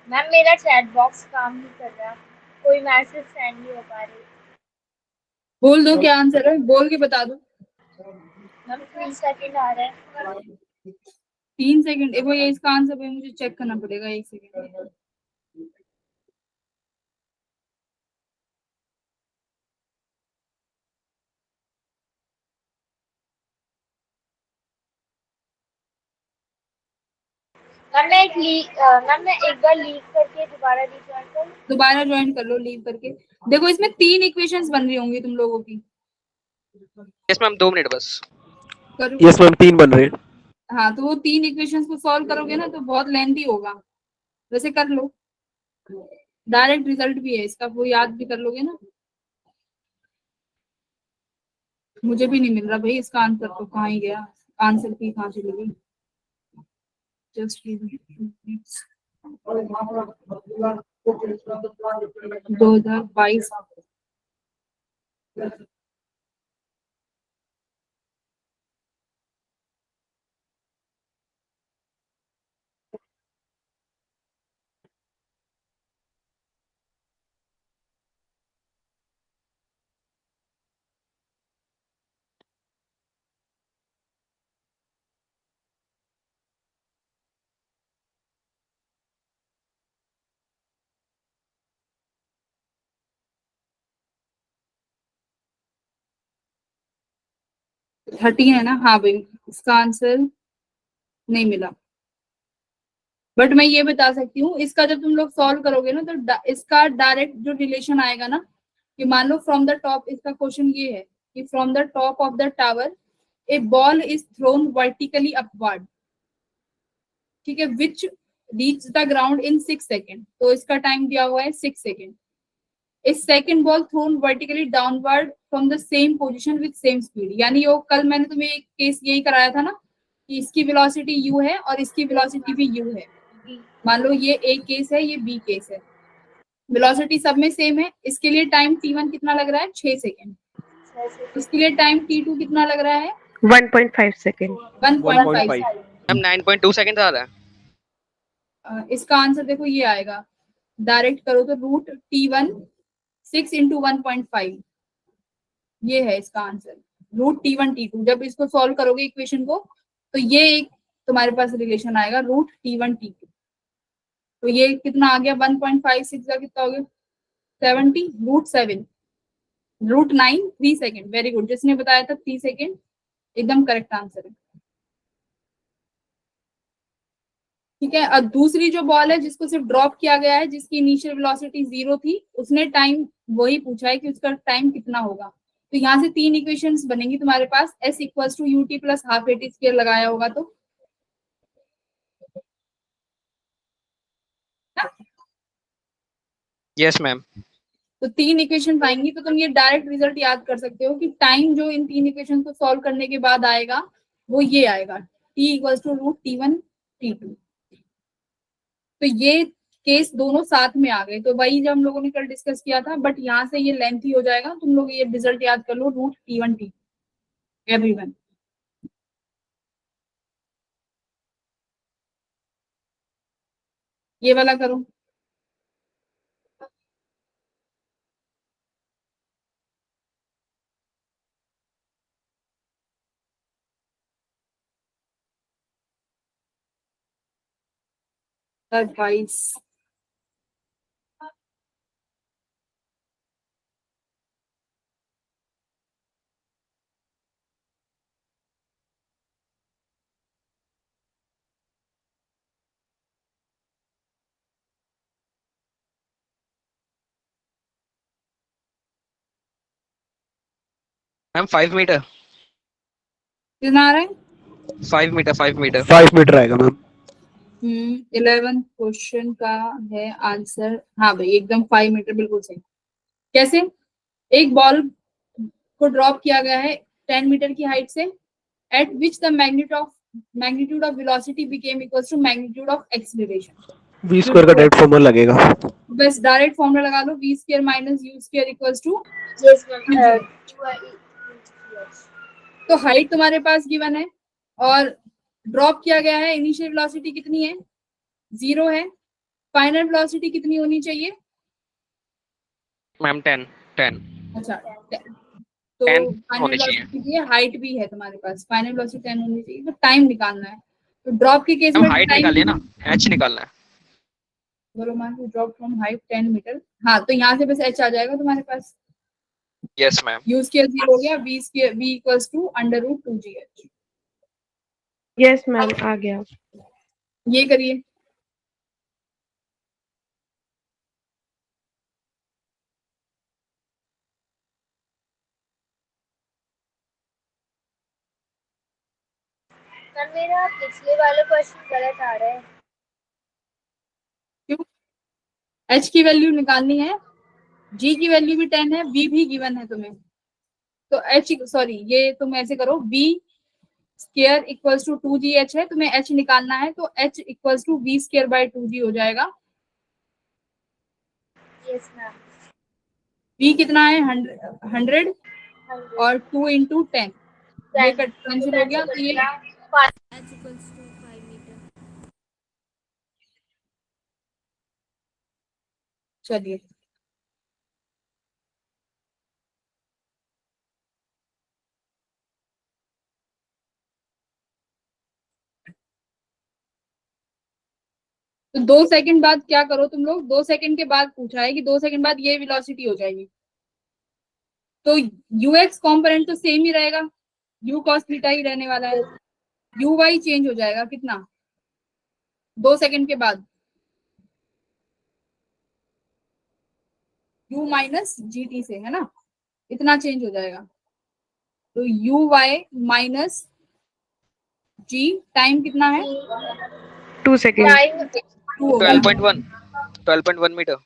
मैम मेरा चैट बॉक्स काम नहीं कर रहा, कोई मैसेज सेंड नहीं हो पा रही। बोल दो क्या आंसर है, बोल के बता दो। मैम 3 सेकंड आ रहा है। 3 सेकंड, देखो ये इसका आंसर है, मुझे चेक करना पड़ेगा, 1 सेकंड। मैम मैं एक बार लीव करके दोबारा रिजॉइन करूं? दोबारा ज्वाइन कर लो लीव करके। देखो इसमें 3 इक्वेशंस बन रही होंगी तुम लोगों की। यस मैम 2 मिनट बस। करो। यस मैम 3 बन रहे हैं। हाँ तो वो 3 इक्वेशंस को सॉल्व करोगे ना तो बहुत लेंथी होगा, वैसे कर लो, डायरेक्ट रिजल्ट भी है इसका, वो याद भी कर लोगे ना। मुझे भी नहीं मिल रहा भाई इसका आंसर, तो कहाँ ही गया आंसर की, कहाँ चली गई। जस्ट 2022 13 है ना। हाँ भाई इसका आंसर नहीं मिला, बट मैं ये बता सकती हूँ इसका जब तुम लोग सॉल्व करोगे ना तो इसका डायरेक्ट जो रिलेशन आएगा ना, कि मान लो फ्रॉम द टॉप, इसका क्वेश्चन ये है कि from the top of the tower a ball is thrown vertically upward, ठीक है, which reach the ground in 6 second. तो इसका टाइम दिया हुआ है 6 सेकेंड। इस second ball thrown vertically downward from the same position with same speed, यानी वो कल मैंने तुम्हें एक केस यही कराया था ना कि इसकी वेलोसिटी u है और इसकी वेलोसिटी भी u है। मान लो ये ए केस है, ये बी केस है, वेलोसिटी सब में सेम है। इसके लिए टाइम t1 कितना लग रहा है, 6 सेकेंड। इसके लिए टाइम t2 कितना लग रहा है, 1.5 सेकेंड। 1.5। मैम 9.2 सेकंड आ रहा है। इसका आंसर देखो ये आएगा, डायरेक्ट करो तो रूट t1 6 इंटू 1.5, ये है इसका आंसर, रूट t1 t2। जब इसको सॉल्व करोगे इक्वेशन को तो ये एक तुम्हारे पास रिलेशन आएगा रूट t1 t2। तो ये कितना आ गया, 1.56 का कितना हो गया 70, root 7, root 9, 3 second. Very good, जिसने बताया था 3 सेकेंड एकदम करेक्ट आंसर है। ठीक है, अब दूसरी जो बॉल है जिसको सिर्फ ड्रॉप किया गया है, जिसकी इनिशियल वेलोसिटी 0 थी, उसने टाइम वही पूछा है कि उसका टाइम कितना होगा। तो यहाँ से 3 इक्वेशंस बनेंगी तुम्हारे पास, s equals to ut plus half at square लगाया होगा तो यस मैम। तो 3 इक्वेशन पाएंगी तो तुम ये डायरेक्ट रिजल्ट याद कर सकते हो कि टाइम जो इन 3 इक्वेशन को सॉल्व करने के बाद आएगा वो ये आएगा, t equals to root t1 t2। तो ये केस दोनों साथ में आ गए, तो वही जब हम लोगों ने कल डिस्कस किया था, बट यहाँ से ये लेंथी हो जाएगा। तुम लोग ये रिजल्ट याद कर लो, रूट t1 t2 एवरीवन। ये वाला करो। गाइस मैम 5 मीटर, कितना आ रहा है? 5 मीटर, 5 मीटर। 5 मीटर आएगा मैम। 11 क्वेश्चन का है आंसर। हाँ भाई एकदम 5 मीटर बिल्कुल सही। कैसे? एक बॉल को ड्रॉप किया गया है 10 मीटर की हाइट से, at which the magnitude of velocity became equals to magnitude of acceleration. v square का डायरेक्ट फॉर्मूला लगेगा। बस डायरेक्ट फॉर्मूला लगा लो, v square minus u square equals to. Yes, ma'am. तो हाइट तुम्हारे पास गिवन है और ड्रॉप किया गया है, इनिशियल वेलोसिटी कितनी है? 0 है। फाइनल वेलोसिटी कितनी होनी चाहिए? मैम 10। अच्छा, तो 10 फाइनल होनी चाहिए। वेलोसिटी है, हाइट भी है तुम्हारे पास, फाइनल वेलोसिटी 10 होनी चाहिए। तो टाइम निकालना है, तो ड्रॉप के केस हम में हाइट निकालिए ना, h निकालना है। बोलो मान लो ड्रॉप फ्रॉम हाइट 10 मीटर। हाँ, तो यहाँ से बस h आ जाएगा तुम्हारे पास। Yes ma'am. u स्क्वायर 0 हो गया, v equals to under root 2gh। Yes ma'am आ गया। ये करिए। मैम मेरा पिछले वाले क्वेश्चन गलत आ रहा है। क्यों? h की वैल्यू निकालनी है, g की वैल्यू भी 10 है, v भी गिवन है तुम्हें। तो h सॉरी ये तुम ऐसे करो, v square equals to 2gh है, तुम्हें h निकालना है, तो h equals to v square by 2g हो जाएगा। Yes ma'am. v कितना है? 100 और 2 इंटू 10 ये कैंसिल हो गया, तो ये चलिए तो 2 सेकंड बाद क्या करो तुम लोग, 2 सेकंड के बाद पूछा है कि 2 सेकंड बाद ये वेलोसिटी हो जाएगी, तो ux कॉम्पोनेंट तो सेम ही रहेगा, u cos थीटा ही रहने वाला है, uy चेंज हो जाएगा कितना 2 सेकंड के बाद, u माइनस gt से, है ना, इतना चेंज हो जाएगा। तो uy माइनस g टाइम कितना है? 2 सेकेंड। टाइम 2 हो गया। 12.1 मीटर।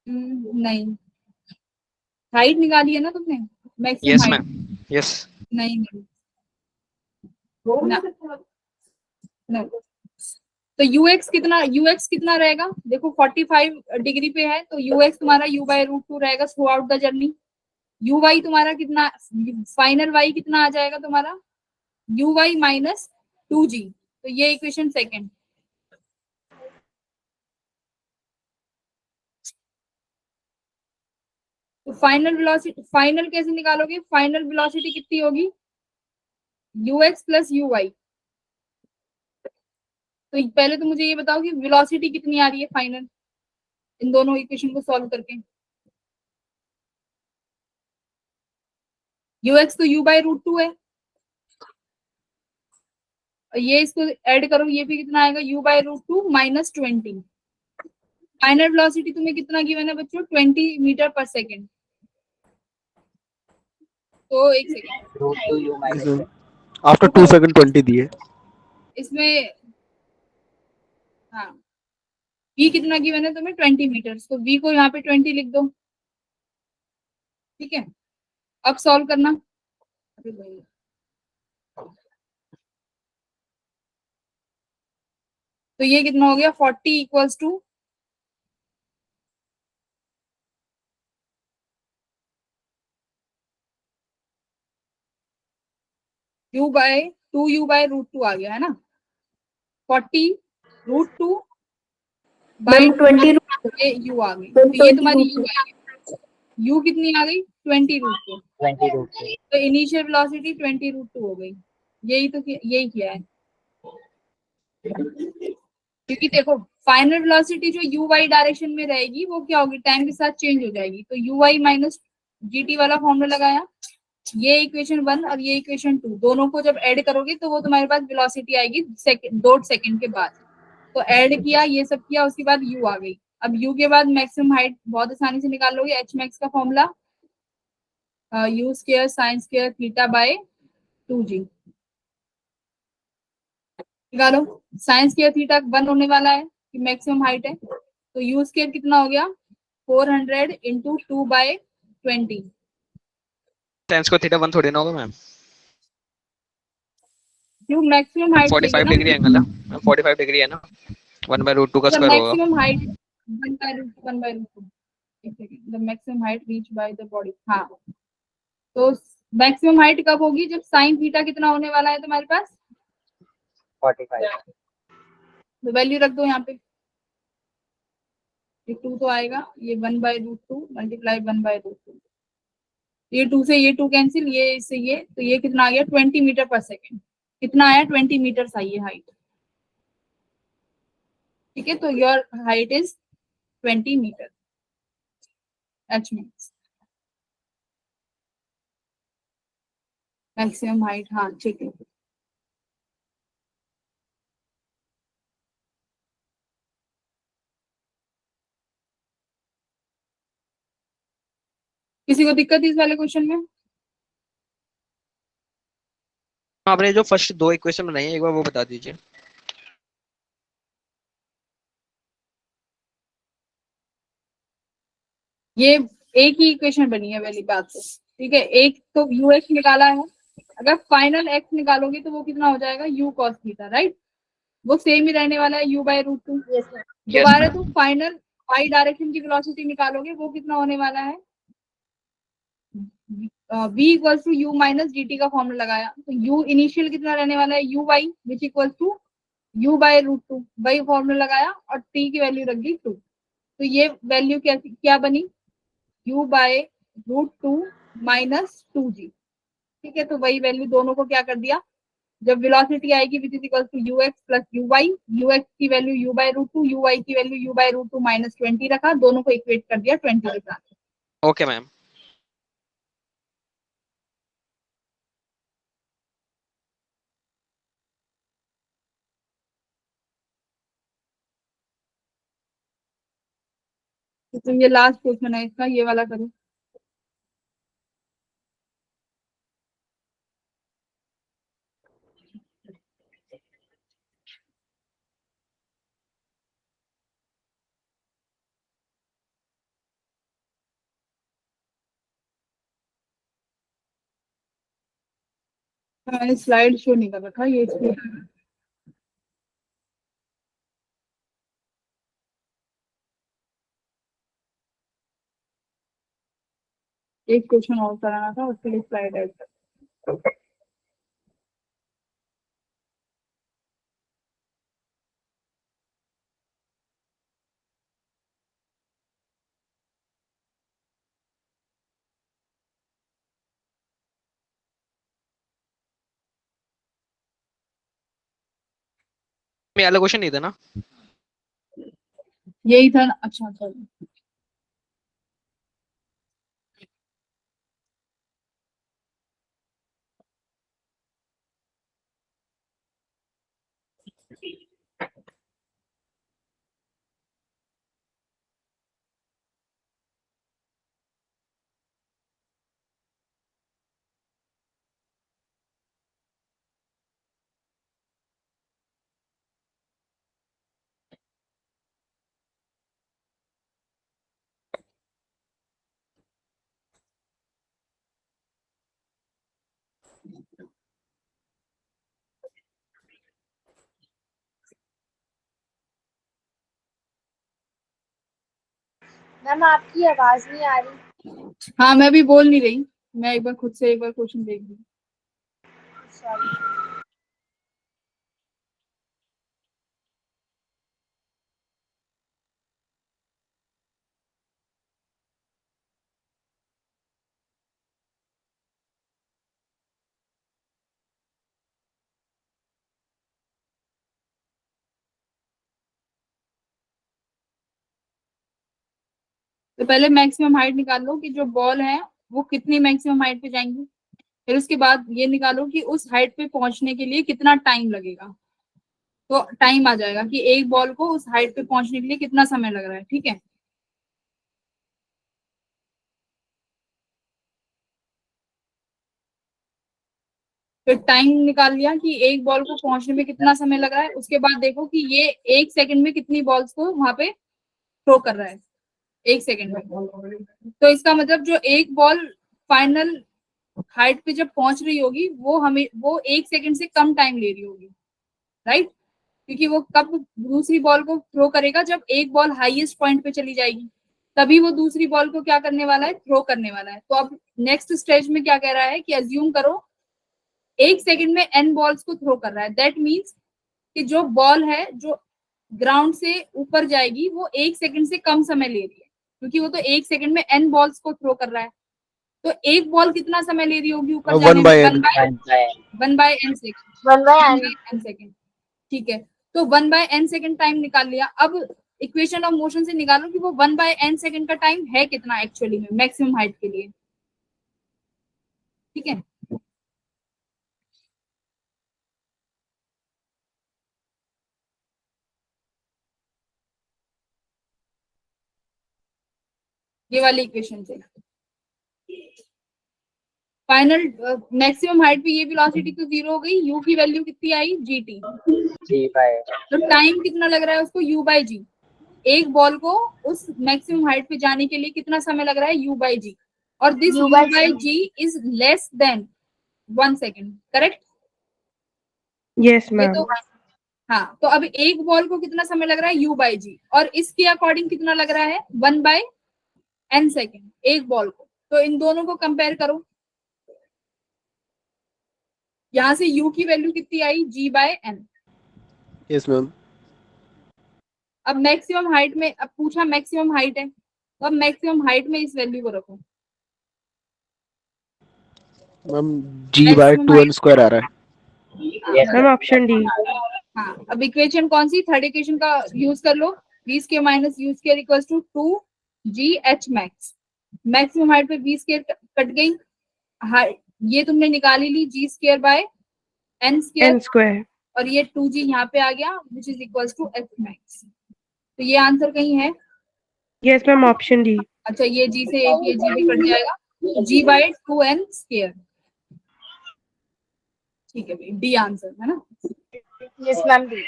नहीं, हाइट निकाली है ना तुमने, maximum yes height. Ma'am. Yes. नहीं नहीं ना। तो ux कितना रहेगा? देखो 45 डिग्री पे है, तो ux तुम्हारा u बाय रूट 2 रहेगा through out the journey. uy तुम्हारा कितना, फाइनल y कितना आ जाएगा तुम्हारा? uy minus 2g। तो ये इक्वेशन सेकंड। तो फाइनल वेलोसिटी, फाइनल कैसे निकालोगे? फाइनल वेलोसिटी कितनी होगी? ux plus uy। तो पहले तो मुझे ये बताओ कि वेलोसिटी कितनी आ रही है फाइनल, इन दोनों इक्वेशन को सॉल्व करके। ux तो u बाय रूट 2 है, और ये इसको ऐड करो, ये भी कितना आएगा? u by root 2 minus 20। Final velocity तुम्हें कितना गिवन है बच्चों? 20 मीटर पर सेकेंड। तो एक second, root two u minus इसमें आफ्टर 2 सेकंड 20 दिए। इसमें हाँ v कितना की मैंने तुम्हें 20 मीटर, तो v को यहाँ पे 20 लिख दो, ठीक है। अब सॉल्व करना। अरे भाई, तो ये कितना हो गया 40 equals to u by 2u by root two आ गया है ना। 40 रूट टू बाय 20 ये u आ गई, तो ये तुम्हारी u आ गई। u कितनी आ गई 20 रूट टू, 20 रूट टू। तो इनिशियल वेलोसिटी 20 रूट टू हो गई। यही किया है, क्योंकि देखो फाइनल वेलोसिटी जो यू वाई डायरेक्शन में रहेगी वो क्या होगी, टाइम के साथ चेंज हो जाएगी। तो u y minus g t वाला फॉर्मूला लगाया, ये इक्वेशन 1 और ये इक्वेशन 2 दोनों को जब ऐड करोगे तो वो तुम्हारे पास वेलोसिटी आएगी 2 सेकंड के बाद। तो ऐड किया, ये सब किया, उसके बाद यू आ गई। अब यू के बाद मैक्सिमम हाइट बहुत आसानी से निकाल लोगे, एच मैक्स का formula you square sine square theta by 2g। निकालो, साइंस स्क्वायर थीटा 1 होने वाला है कि मैक्सिमम हाइट है, तो यू स्क्वायर कितना हो गया 400 इंटू 2/20। टेंस को थीटा 1 थोड़ी ना होगा मैम, क्यों मैक्सिमम हाइट चाहिए 45 ना, डिग्री एंगल है मैम, 45 डिग्री है ना, 1/√2 का द स्क्वायर होगा। Maximum height 1/√2। एक second, the maximum height reach by the body. हाँ, तो मैक्सिमम हाइट कब होगी, जब साइन थीटा कितना होने वाला है तुम्हारे पास, 45। तो वैल्यू रख दो यहाँ पे। ये 2 तो आएगा, ये 1/√2 मल्टीप्लाई 1/√2, ये 2 से ये 2 कैंसिल, ये इससे ये, तो ये कितना आ गया 20 मीटर पर सेकेंड। कितना आया 20 मीटर आई है हाइट, ठीक है। तो your height is 20 meter h max, maximum height. हाँ ठीक है, किसी को दिक्कत इस वाले क्वेश्चन में? आपने जो फर्स्ट 2 इक्वेशन बनाई है एक बार वो बता दीजिए। ये एक ही इक्वेशन बनी है पहली बात तो, ठीक है। एक तो यू एक्स निकाला है, अगर फाइनल एक्स निकालोगे तो वो कितना हो जाएगा यू कॉस थीटा, राइट। वो सेम ही रहने वाला है u/√2। Yes ma'am. यस दोबारा मैम। तुम फाइनल y डायरेक्शन की वेलोसिटी निकालोगे, वो कितना होने वाला है v equals to u minus dt का फॉर्मूला लगाया, तो u इनिशियल कितना रहने वाला है u y which equals to u/√2, वही फॉर्मूला लगाया और t की वैल्यू रख दी 2। तो ये वैल्यू क्या बनी u/√2 माइनस 2g, ठीक है। तो वही वैल्यू दोनों को क्या कर दिया, जब वेलोसिटी आएगी which is equal to u x plus u y, u x की वैल्यू u/√2, यू वाई की वैल्यू u/√2 माइनस 20 रखा, दोनों को इक्वेट कर दिया 20 के साथ। Okay ma'am. तो ये लास्ट क्वेश्चन है इसका, ये वाला करो। मैंने स्लाइड शो नहीं कर रखा, ये इसलिए। एक क्वेश्चन और कराना था, उसके लिए स्लाइड ऐड कर। ये वाला क्वेश्चन नहीं था ना? यही था ना? अच्छा अच्छा, मैम आपकी आवाज नहीं आ रही। हाँ, मैं भी बोल नहीं रही, मैं एक बार खुद से एक बार क्वेश्चन देख रही हूँ। सॉरी। तो पहले मैक्सिमम हाइट निकाल लो कि जो बॉल है वो कितनी मैक्सिमम हाइट पे जाएंगी। फिर उसके बाद ये निकालो कि उस हाइट पे पहुंचने के लिए कितना टाइम लगेगा। तो टाइम आ जाएगा कि एक बॉल को उस हाइट पे पहुंचने के लिए कितना समय लग रहा है। ठीक है, फिर टाइम निकाल लिया कि एक बॉल को पहुंचने में कितना समय लग रहा है। उसके बाद देखो कि ये 1 सेकंड में कितनी बॉल्स को वहां पे थ्रो कर रहा है, 1 सेकंड में। तो इसका मतलब जो एक बॉल फाइनल हाइट पे जब पहुंच रही होगी वो 1 सेकंड से कम टाइम ले रही होगी, राइट। क्योंकि वो कब दूसरी बॉल को थ्रो करेगा, जब एक बॉल हाईएस्ट पॉइंट पे चली जाएगी, तभी वो दूसरी बॉल को क्या करने वाला है, थ्रो करने वाला है। तो अब नेक्स्ट स्टेज में क्या कह रहा है कि अज्यूम करो 1 सेकंड में n बॉल्स को थ्रो कर रहा है। दैट मीन्स कि जो बॉल है जो ग्राउंड से ऊपर जाएगी वो 1 सेकंड से कम समय ले रही है, क्योंकि वो तो 1 सेकंड में n बॉल्स को थ्रो कर रहा है। तो एक बॉल कितना समय ले रही होगी ऊपर जाने में? 1/n second. ठीक है, तो 1/n सेकंड टाइम निकाल लिया। अब इक्वेशन ऑफ मोशन से निकालो कि वो 1/n सेकंड का टाइम है कितना एक्चुअली में मैक्सिमम हाइट के लिए। ठीक है, ये वाली इक्वेशन से फाइनल मैक्सिमम हाइट पे ये वेलोसिटी तो 0 हो गई, u की वैल्यू कितनी आई, gt। जी बाय तो टाइम कितना लग रहा है उसको, u/g। एक बॉल को उस मैक्सिमम हाइट पे जाने के लिए कितना समय लग रहा है, u/g। और this u/g is less than 1 second, correct. Yes, ये ma'am. तो हाँ, तो अब एक बॉल को कितना समय लग रहा है, u/g, और इसके अकॉर्डिंग कितना लग रहा है, 1/n सेकेंड एक बॉल को। तो इन दोनों को कंपेयर करो, यहाँ से u की वैल्यू कितनी आई, g/n। Yes ma'am. अब मैक्सिमम हाइट में, अब पूछा मैक्सिमम हाइट है, तो अब मैक्सिमम हाइट में इस वैल्यू को रखो। मैम g/2n² आ रहा है। Ma'am, option D. हाँ, अब इक्वेशन कौन सी, थर्ड इक्वेशन का यूज कर लो। v² - u² equals to 2gh max. Maximum height पे v² कट गई, ये तुमने निकाली ली g²/n², N square. और ये 2g यहाँ पे आ गया which is equals to h max. तो ये आंसर कहीं है। Yes, ma'am, option D. अच्छा, ये g से एक ये g भी कट जाएगा, g/2n²। ठीक है भाई, डी आंसर है ना। Yes ma'am D.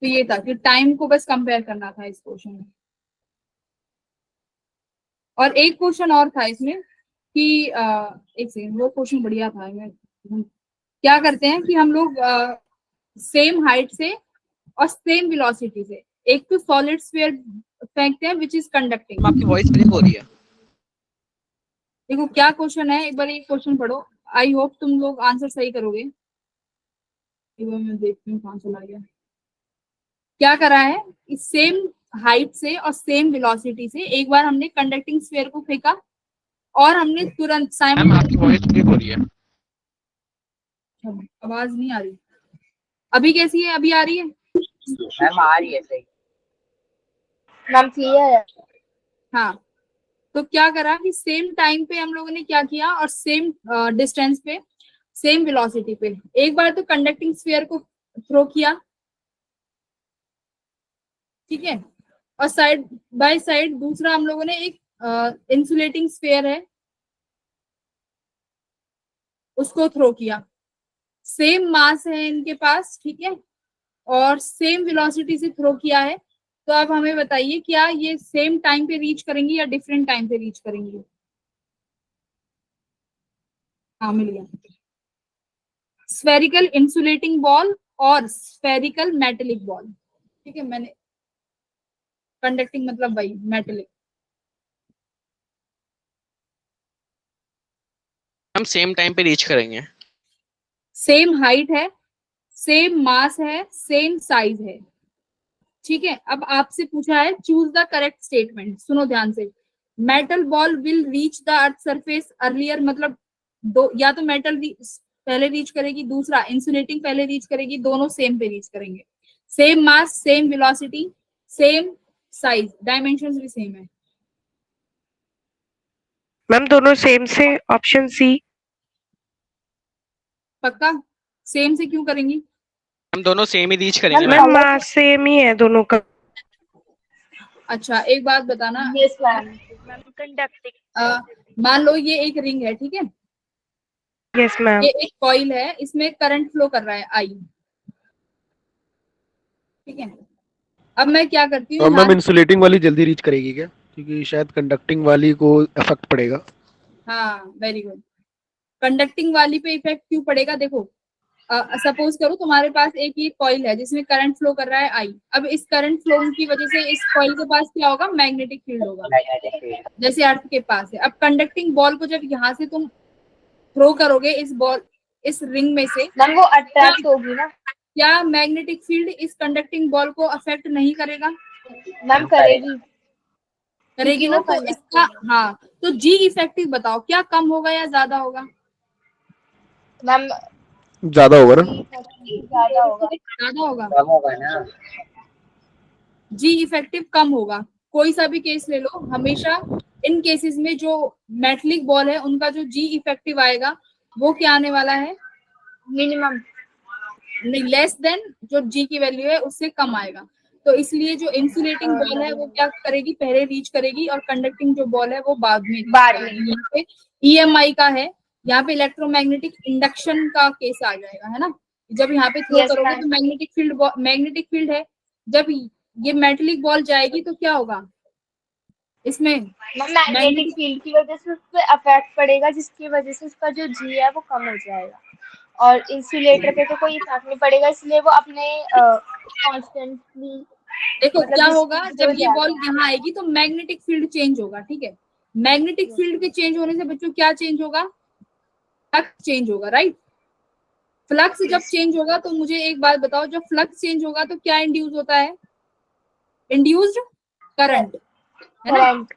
तो ये था कि टाइम को बस कंपेयर करना था इस क्वेश्चन में। और एक क्वेश्चन और था इसमें कि एक सेकंड, वो क्वेश्चन बढ़िया था। हम क्या करते हैं कि हम लोग सेम हाइट से और सेम वेलोसिटी से एक तो सॉलिड स्फीयर फेंकते हैं विच इज कंडक्टिंग। आपकी वॉइस ब्रेक हो रही है। देखो क्या क्वेश्चन है, एक बार ये क्वेश्चन पढ़ो, आई होप तुम लोग आंसर सही करोगे। एक बार मैं देखती हूँ कहाँ चला गया। क्या करा है, इस सेम हाइट से और सेम वेलोसिटी से एक बार हमने कंडक्टिंग स्फीयर को फेंका और हमने तुरंत मैम आपकी वॉइस ब्रेक हो रही है। आवाज नहीं आ रही, अभी कैसी है, अभी आ रही है? मैम आ रही है सही। मैम क्लियर है। हाँ, तो क्या करा कि सेम टाइम पे हम लोगों ने क्या किया और सेम डिस्टेंस पे सेम वेलोसिटी पे एक बार तो कंडक्टिंग स्फीयर को थ्रो किया, ठीक है। और साइड बाय साइड दूसरा हम लोगों ने एक इंसुलेटिंग स्फीयर है उसको थ्रो किया। सेम मास है इनके पास, ठीक है, और सेम वेलोसिटी से थ्रो किया है। तो अब हमें बताइए क्या ये सेम टाइम पे रीच करेंगी या डिफरेंट टाइम पे रीच करेंगी? हाँ मिल गया। स्फेरिकल इंसुलेटिंग बॉल और स्फेरिकल मेटेलिक बॉल। ठीक है, मैंने कंडक्टिंग मतलब वही मेटेलिक। हम सेम टाइम पे रीच करेंगे। सेम हाइट है, सेम मास है, सेम साइज है। ठीक है, अब आपसे पूछा है चूज द करेक्ट स्टेटमेंट। सुनो ध्यान से। Metal ball will reach the earth surface earlier, मतलब दो, या तो मेटल पहले रीच करेगी, दूसरा इंसुलेटिंग पहले रीच करेगी, दोनों सेम पे रीच करेंगे। Same mass, same velocity, same size, dimensions भी सेम है। मैम दोनों सेम से ऑप्शन सी। पक्का? सेम से क्यों करेंगी? हम दोनों सेम ही रीच करेंगे ma'am ma'am. Ma'am mass same ही है दोनों का। अच्छा एक बात बताना, यस मैम। Ma'am conducting. मान लो ये एक रिंग है, ठीक है, यस मैम। ये एक कॉइल है, इसमें करंट फ्लो कर रहा है आई। ठीक है, अब मैं क्या करती हूँ तो यहाँ। मैम इंसुलेटिंग वाली जल्दी रीच करेगी क्या, क्योंकि शायद कंडक्टिंग वाली को इफेक्ट पड़ेगा। हाँ वेरी गुड। कंडक्टिंग वाली पे इफेक्ट क्यों पड़ेगा? देखो, सपोज करो तुम्हारे पास एक ये कॉइल है जिसमें करंट फ्लो कर रहा है आई। अब इस करंट फ्लो की वजह से इस कॉइल के पास क्या होगा? मैग्नेटिक फील्ड होगा, मैग्नेटिक फील्ड। जैसे अर्थ के पास है। अब कंडक्टिंग बॉल को जब यहाँ से तुम थ्रो करोगे इस बॉल, इस रिंग में से, मैम वो क्या अट्रैक्ट होगी ना। क्या मैग्नेटिक फील्ड इस कंडक्टिंग बॉल को अफेक्ट नहीं करेगा? मैम करेगी। करेगी क्योंकि ना। वो तो इसका, कंडक्टिंग है। हाँ, तो जी इफेक्टिव बताओ क्या कम होगा या ज्यादा होगा? मैम ज्यादा होगा ना। जी इफेक्टिव ज्यादा होगा। ज्यादा होगा। कम होगा ना। जी इफेक्टिव कम होगा। कोई सा भी केस ले लो, हमेशा इन केसेस में जो मेटलिक बॉल है उनका जो जी इफेक्टिव आएगा वो क्या आने वाला है? मिनिमम। नहीं, लेस देन जो जी की वैल्यू है उससे कम आएगा। तो इसलिए जो इंसुलेटिंग बॉल है वो क्या करेगी? पहले रीच करेगी, और कंडक्टिंग जो बॉल है वो बाद में reach बाद करेगी। में। यहाँ पे ईएमआई का है, यहाँ पे इलेक्ट्रोमैग्नेटिक इंडक्शन का केस आ जाएगा, है ना। जब यहाँ पे थ्रो यस करोगे मैम। तो मैग्नेटिक फील्ड है। जब ये मेटेलिक बॉल जाएगी तो क्या होगा इसमें? मैम मैग्नेटिक मैग्नेटिक, फील्ड की वजह से उस पर अफेक्ट पड़ेगा, जिसकी वजह से उसका जो जी है वो कम हो जाएगा। और इंसुलेटर पे तो कोई इफेक्ट नहीं पड़ेगा, इसलिए वो अपने कॉन्स्टेंटली, देखो मतलब क्या जिस होगा स्पीड से जब वो ये बॉल जाएगा। यहाँ आएगी तो मैग्नेटिक फील्ड चेंज होगा। ठीक है, मैग्नेटिक यस फील्ड के मैम। चेंज होने से बच्चों क्या चेंज होगा? फ्लक्स चेंज होगा, राइट। फ्लक्स जब यस चेंज होगा तो मुझे एक बात बताओ, जब फ्लक्स चेंज होगा तो क्या इंड्यूस होता है? इंड्यूस्ड करंट, है ना। करंट।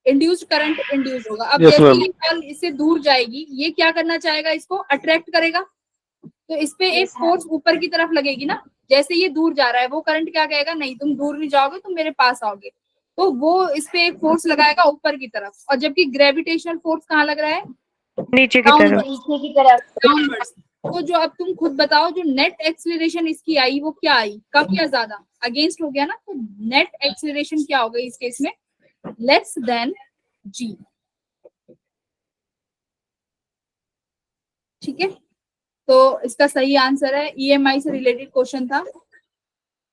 इंड्यूस्ड करंट इंड्यूस होगा। अब यस जैसे मैम। ये बॉल इससे दूर जाएगी, ये क्या करना चाहेगा? इसको अट्रैक्ट करेगा। तो इस पे एक यस फोर्स मैम। ऊपर की तरफ लगेगी ना। जैसे ये दूर जा रहा है, वो करंट क्या कहेगा? नहीं, तुम दूर नहीं जाओगे, तुम मेरे पास आओगे। तो वो इस पे एक फोर्स लगाएगा ऊपर की तरफ। और जबकि ग्रेविटेशनल फोर्स कहाँ लग रहा है? नीचे की तरफ। डाउनवर्ड्स। नीचे की तरफ। डाउनवर्ड्स। तो जो अब तुम खुद बताओ, जो नेट एक्सीलरेशन इसकी आई वो क्या आई? कम या ज्यादा? अगेंस्ट हो गया ना। तो नेट एक्सीलरेशन क्या हो गई इस केस में? लेस देन जी। ठीक है, तो इसका सही आंसर है, ईएमआई से रिलेटेड क्वेश्चन था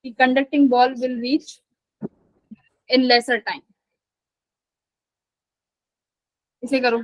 कि conducting ball will reach in lesser time. इसे करो।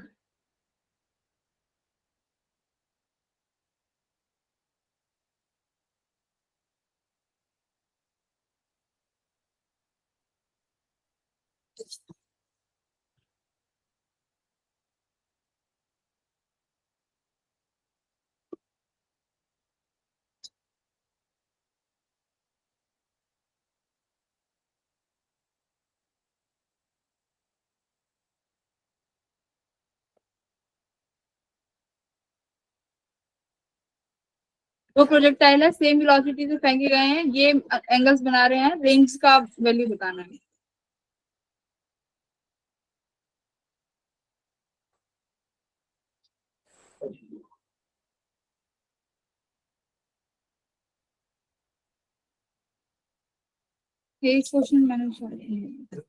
दो प्रोजेक्टाइल है, सेम वेलोसिटी से फेंके गए हैं, ये एंगल्स बना रहे हैं, रेंज का वैल्यू बताना है। ये क्वेश्चन मैंने शायद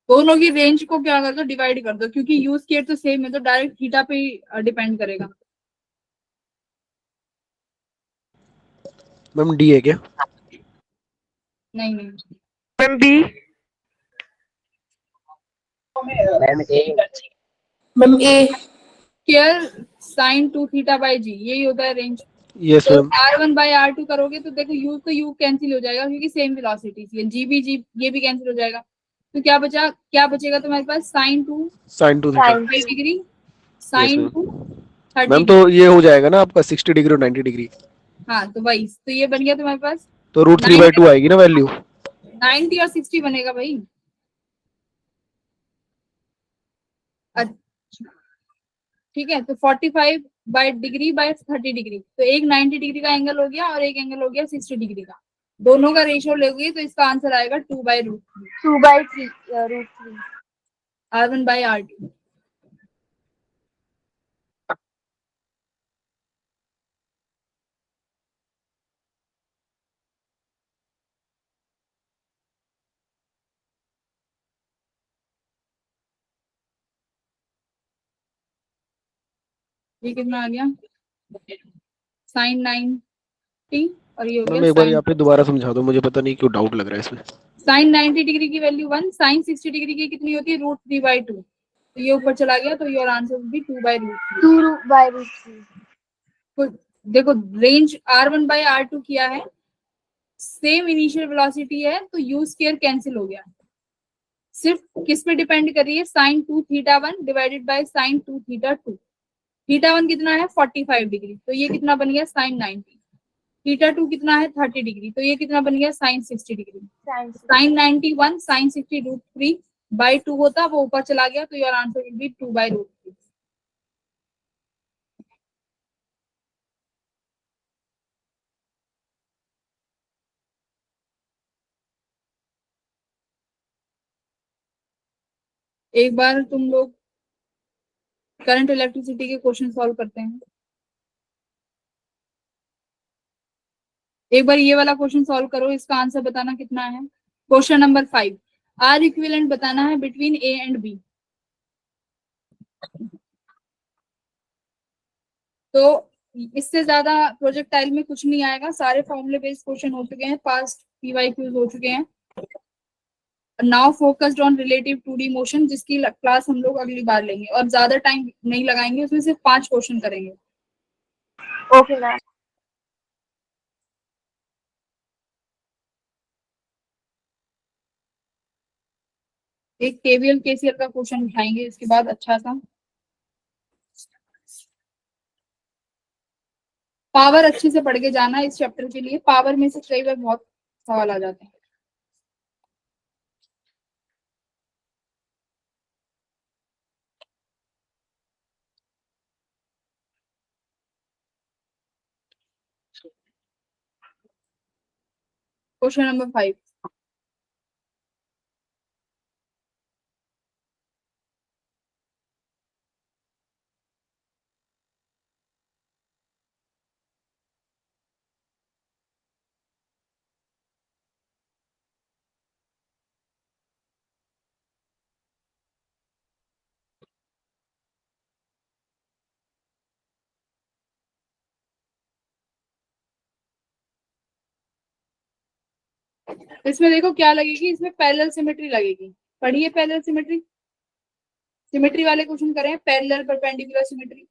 दोनों की रेंज को क्या कर दो, डिवाइड कर दो, क्योंकि यूज केयर तो सेम है, तो डायरेक्ट थीटा पे ही डिपेंड करेगा। मैम डी है क्या? नहीं नहीं, ma'am B. Ma'am A. Ma'am A. Square sine 2 theta by g, यही होता है रेंज। यस तो मैम। R1 बाई R2 करोगे तो देखो U तो U कैंसिल हो जाएगा, क्योंकि सेम वेलोसिटी है। G भी G, ये भी कैंसिल हो जाएगा। तो क्या बचेगा तुम्हारे पास, sine 2 sine 2 theta. Sine degree, yes sine ma'am. 2 30 ma'am तो ये हो जाएगा ना आपका 60 डिग्री और 90 डिग्री, हाँ, तो वही, तो ये बन गया तुम्हारे पास तो √3/2 आएगी ना वैल्यू। 90 और 60 बनेगा भाई। अच्छा ठीक है, तो 45 बाई डिग्री बाई 30 डिग्री, तो एक 90 डिग्री का एंगल हो गया और एक एंगल हो गया 60 डिग्री का। दोनों का रेशियो लोगे तो इसका आंसर आएगा 2/√3, 2/3 √3। R1 by R2। ये कितना आ गया, साइन 90 और ये हो मैम गया एक बार साइन। आप दोबारा समझा दो, मुझे पता नहीं क्यों डाउट लग रहा है इसमें। साइन 90 डिग्री की वैल्यू 1, साइन 60 डिग्री की कितनी होती है, √3/2। तो ये ऊपर चला गया, तो योर आंसर विल बी 2/√3। 2/√3। तो देखो रेंज R1 बाई R2 किया है, सेम इनिशियल वेलोसिटी है, तो यू स्क्वायर कैंसिल हो गया। सिर्फ किस पे डिपेंड कर रही है, sine 2 theta 1 divided by sine 2 theta 2। Theta 1 कितना है 45 डिग्री, तो ये कितना बन गया साइन 90। थीटा 2 कितना है 30 डिग्री, तो ये कितना बन गया साइन 60 डिग्री। साइन 91 साइन 60 √3/2 होता, वो ऊपर चला गया, तो योर आंसर विल बी 2/√3। एक बार तुम लोग करंट इलेक्ट्रिसिटी के क्वेश्चन सॉल्व करते हैं। एक बार ये वाला क्वेश्चन सॉल्व करो, इसका आंसर बताना कितना है। क्वेश्चन नंबर 5, आर इक्विवेलेंट बताना है बिटवीन ए एंड बी। तो इससे ज्यादा प्रोजेक्टाइल में कुछ नहीं आएगा, सारे फॉर्मूले बेस्ड क्वेश्चन हो चुके हैं, पास्ट PYQs हो चुके हैं। Now focused on relative 2D motion, जिसकी क्लास हम लोग अगली बार लेंगे, और ज्यादा टाइम नहीं लगाएंगे, उसमें सिर्फ 5 क्वेश्चन करेंगे। Okay ma'am. एक KVL KCL का क्वेश्चन उठाएंगे इसके बाद अच्छा सा। पावर अच्छे से पढ़ के जाना इस चैप्टर के लिए, पावर में से कई बार बहुत सवाल आ जाते हैं। क्वेश्चन नंबर 5, इसमें देखो क्या लगेगी, इसमें पैरेलल सिमेट्री लगेगी। पढ़िए पैरेलल सिमेट्री, सिमेट्री वाले क्वेश्चन करें, पैरेलल परपेंडिकुलर सिमेट्री।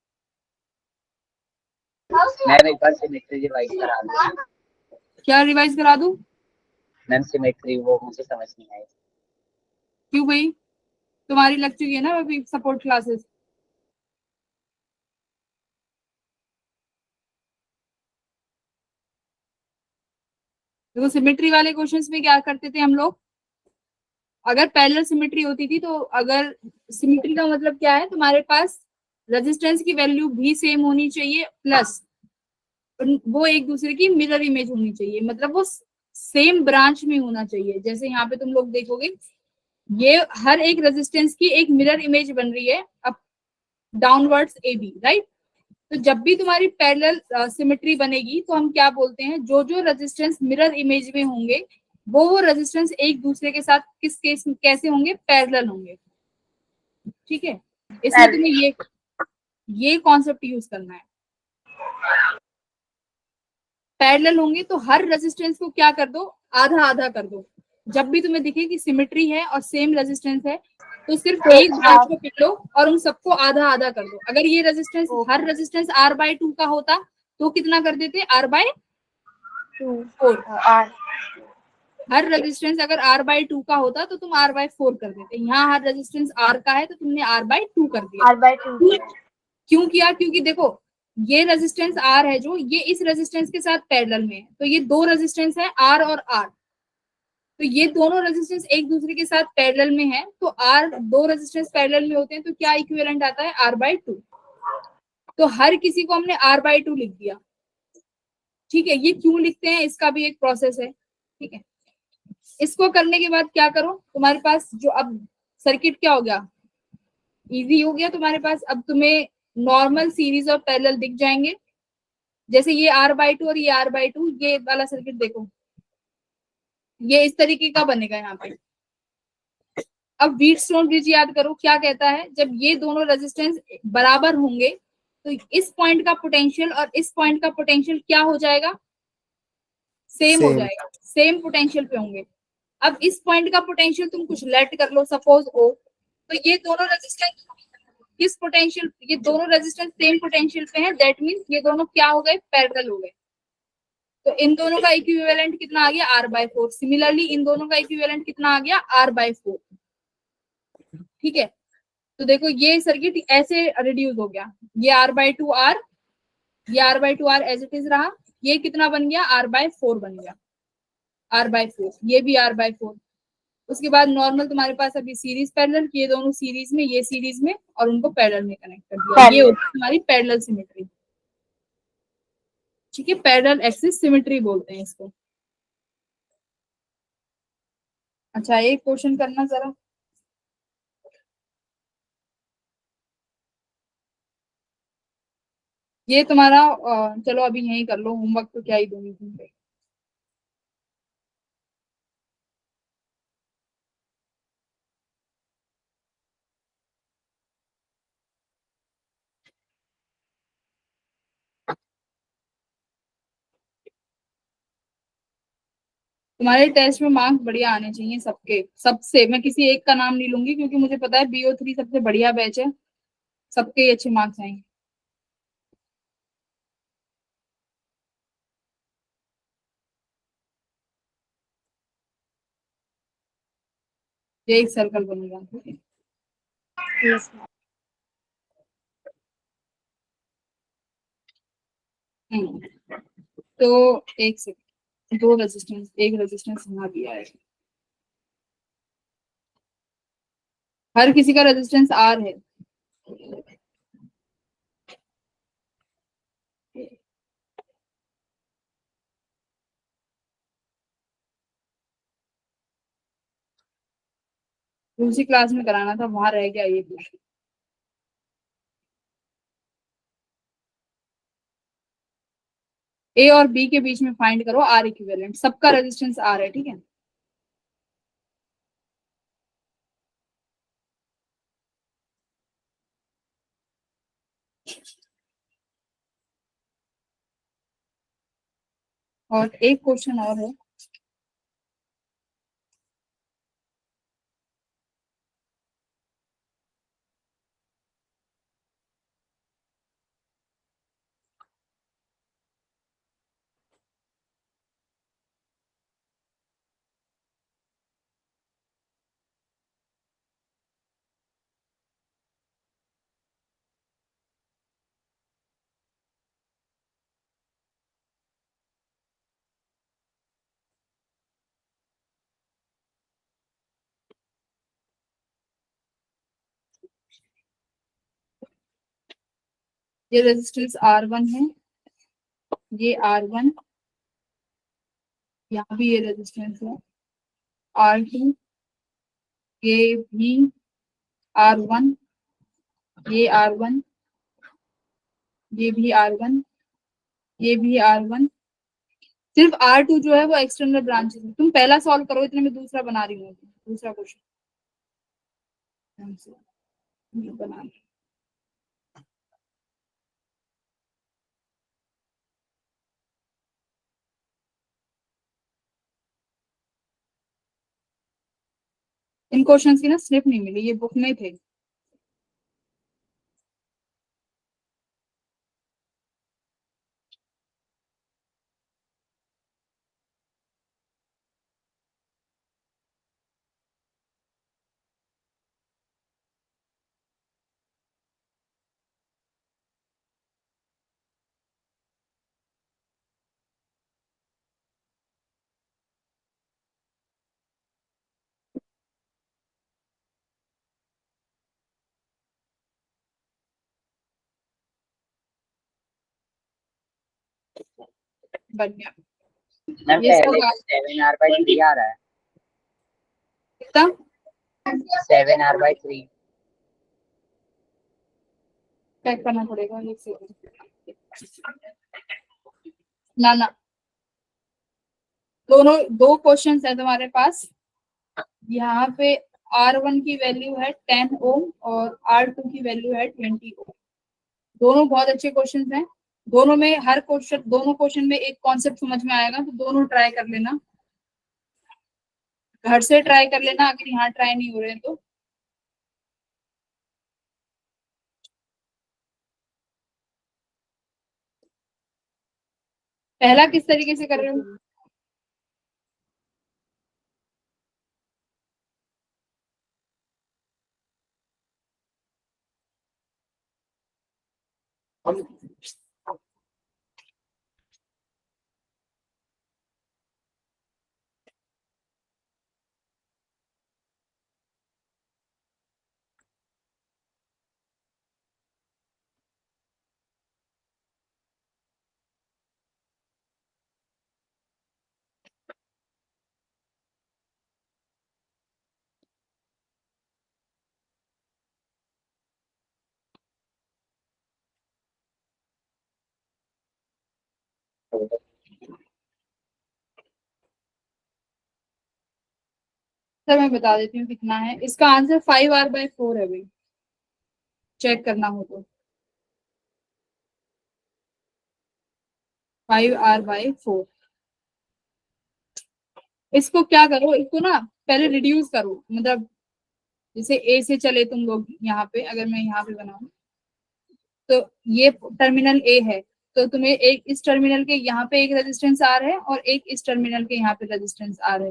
मैम एक बार सिमेट्री रिवाइज करा दो। क्या रिवाइज करा दूं? मैम सिमेट्री वो मुझे समझ नहीं आई। क्यों भाई, तुम्हारी लग चुकी है ना अभी सपोर्ट क्लासेस। देखो सिमेट्री वाले क्वेश्चंस में क्या करते थे हम लोग, अगर पैरेलल सिमेट्री होती थी, तो अगर सिमेट्री का मतलब क्या है, तुम्हारे पास रेजिस्टेंस की वैल्यू भी सेम होनी चाहिए, प्लस वो एक दूसरे की मिरर इमेज होनी चाहिए, मतलब वो सेम ब्रांच में होना चाहिए। जैसे यहाँ पे तुम लोग देखोगे, ये हर एक रेजिस्टेंस की एक मिरर इमेज बन रही है अब डाउनवर्ड्स AB, राइट। तो जब भी तुम्हारी पैरेलल सिमेट्री बनेगी, तो हम क्या बोलते हैं, जो जो रेजिस्टेंस मिरर इमेज में होंगे वो रेजिस्टेंस एक दूसरे के साथ किस केस कैसे होंगे, पैरेलल होंगे। ठीक है, इसलिए तुम्हें ये कॉन्सेप्ट यूज करना है। पैरेलल होंगे तो हर रेजिस्टेंस को क्या कर दो, आधा आधा कर दो। जब भी तुम्हें दिखे कि सिमेट्री है और सेम रेजिस्टेंस है तो सिर्फ एक ब्रांच को पिक लो और उन सबको आधा आधा कर दो। अगर ये रेजिस्टेंस हर रेजिस्टेंस R/2 का होता तो कितना कर देते, R/4। हर रेजिस्टेंस अगर R/2 का होता तो तुम R/4 कर देते। यहाँ हर रेजिस्टेंस R का है तो तुमने R/2 कर दिया। R/2 क्यों किया, क्योंकि देखो ये रेजिस्टेंस R है जो ये इस रेजिस्टेंस के साथ पैरेलल में है, तो ये दो रेजिस्टेंस है R और R, तो ये दोनों रेजिस्टेंस एक दूसरे के साथ पैरेलल में है। तो R, दो रेजिस्टेंस पैरेलल में होते हैं तो क्या इक्विवेलेंट आता है, R/2। तो हर किसी को हमने R/2 लिख दिया। ठीक है, ये क्यों लिखते हैं इसका भी एक प्रोसेस है। ठीक है, इसको करने के बाद क्या करो, तुम्हारे पास जो अब सर्किट क्या हो गया, इजी हो गया तुम्हारे पास। अब तुम्हें नॉर्मल सीरीज और पैरेलल दिख जाएंगे। जैसे ये R/2 और ये R/2, ये वाला सर्किट देखो, ये इस तरीके का बनेगा यहाँ पे। अब व्हीटस्टोन ब्रिज याद करो, क्या कहता है, जब ये दोनों रेजिस्टेंस बराबर होंगे तो इस पॉइंट का पोटेंशियल और इस पॉइंट का पोटेंशियल क्या हो जाएगा, सेम हो जाएगा, सेम पोटेंशियल पे होंगे। अब इस पॉइंट का पोटेंशियल तुम कुछ लेट कर लो, सपोज O, तो ये दोनों रेजिस्टेंस किस पोटेंशियल, ये दोनों रेजिस्टेंस सेम पोटेंशियल पे हैं, दैट मींस ये दोनों क्या हो गए, पैरेलल हो गए। तो इन दोनों का इक्विवेलेंट कितना आ गया, R/4। सिमिलरली इन दोनों का इक्विवेलेंट कितना आ गया, R/4। ठीक है, तो देखो ये सर्किट ऐसे रिड्यूस हो गया, ये R/2 R, ये R/2 R as it is रहा, ये कितना बन गया, R/4 बन गया, R/4, ये भी R/4। उसके बाद नॉर्मल तुम्हारे पास अभी सीरीज पैरेलल, ये दोनों सीरीज में, ये सीरीज में, और उनको पैरेलल में कनेक्ट कर दिया, ये होती है तुम्हारी पैरेलल सिमेट्री। ठीक है, पैरेलल एक्सिस सिमेट्री बोलते हैं इसको। अच्छा, एक क्वेश्चन करना जरा, ये तुम्हारा चलो अभी यही कर लो, होमवर्क तो क्या ही दूंगी तुमको। तुम्हारे टेस्ट में मार्क्स बढ़िया आने चाहिए सबके, सबसे। मैं किसी एक का नाम नहीं लूंगी क्योंकि मुझे पता है BO3 सबसे बढ़िया बैच है, सबके ही अच्छे मार्क्स आएंगे। ये एक सर्कल बनेगा। तो एक सेकंड, दो रेजिस्टेंस, एक रेजिस्टेंस यहाँ दिया है, हर किसी का रेजिस्टेंस R है। दूसरी क्लास में कराना था, वहां रह गया ये क्वेश्चन। A और B के बीच में फाइंड करो R इक्विवेलेंट, सबका रेजिस्टेंस R है। ठीक है, और एक क्वेश्चन और है, ये रेजिस्टेंस R1 है, ये R1, यहाँ भी ये रेजिस्टेंस है R2, ये भी R1, ये R1, ये भी R1, ये भी R1, सिर्फ R2 जो है वो एक्सटर्नल ब्रांचेस है। तुम पहला सॉल्व करो, इतने में दूसरा बना रही हूँ, दूसरा क्वेश्चन बना रही हूँ। इन क्वेश्चंस की ना स्लिप नहीं मिली, ये बुक में थे। बन गया। मैम ये सब पहले 7R/3 आ रहा है, कितना 7R/3। चेक करना पड़ेगा, एक सेकंड। ना ना, दोनों दो क्वेश्चंस है तुम्हारे पास। यहाँ पे R1 की वैल्यू है 10 ओम और R2 की वैल्यू है 20 ओम। दोनों बहुत अच्छे क्वेश्चंस हैं। दोनों में हर क्वेश्चन, दोनों क्वेश्चन में एक कॉन्सेप्ट समझ में आएगा, तो दोनों ट्राई कर लेना, घर से ट्राई कर लेना अगर यहाँ ट्राई नहीं हो रहे हैं तो। पहला किस तरीके से कर रहे हो? सर मैं बता देती हूँ कितना है। इसका आंसर 5R/4 है भाई, चेक करना हो तो। 5R/4। इसको क्या करो, इसको ना पहले रिड्यूस करो, मतलब जैसे ए से चले तुम लोग यहाँ पे, अगर मैं यहाँ पे बनाऊं तो ये टर्मिनल ए है, तो तुम्हें एक इस टर्मिनल के यहाँ पे एक रेजिस्टेंस आर है और एक इस टर्मिनल के यहाँ पे रेजिस्टेंस आर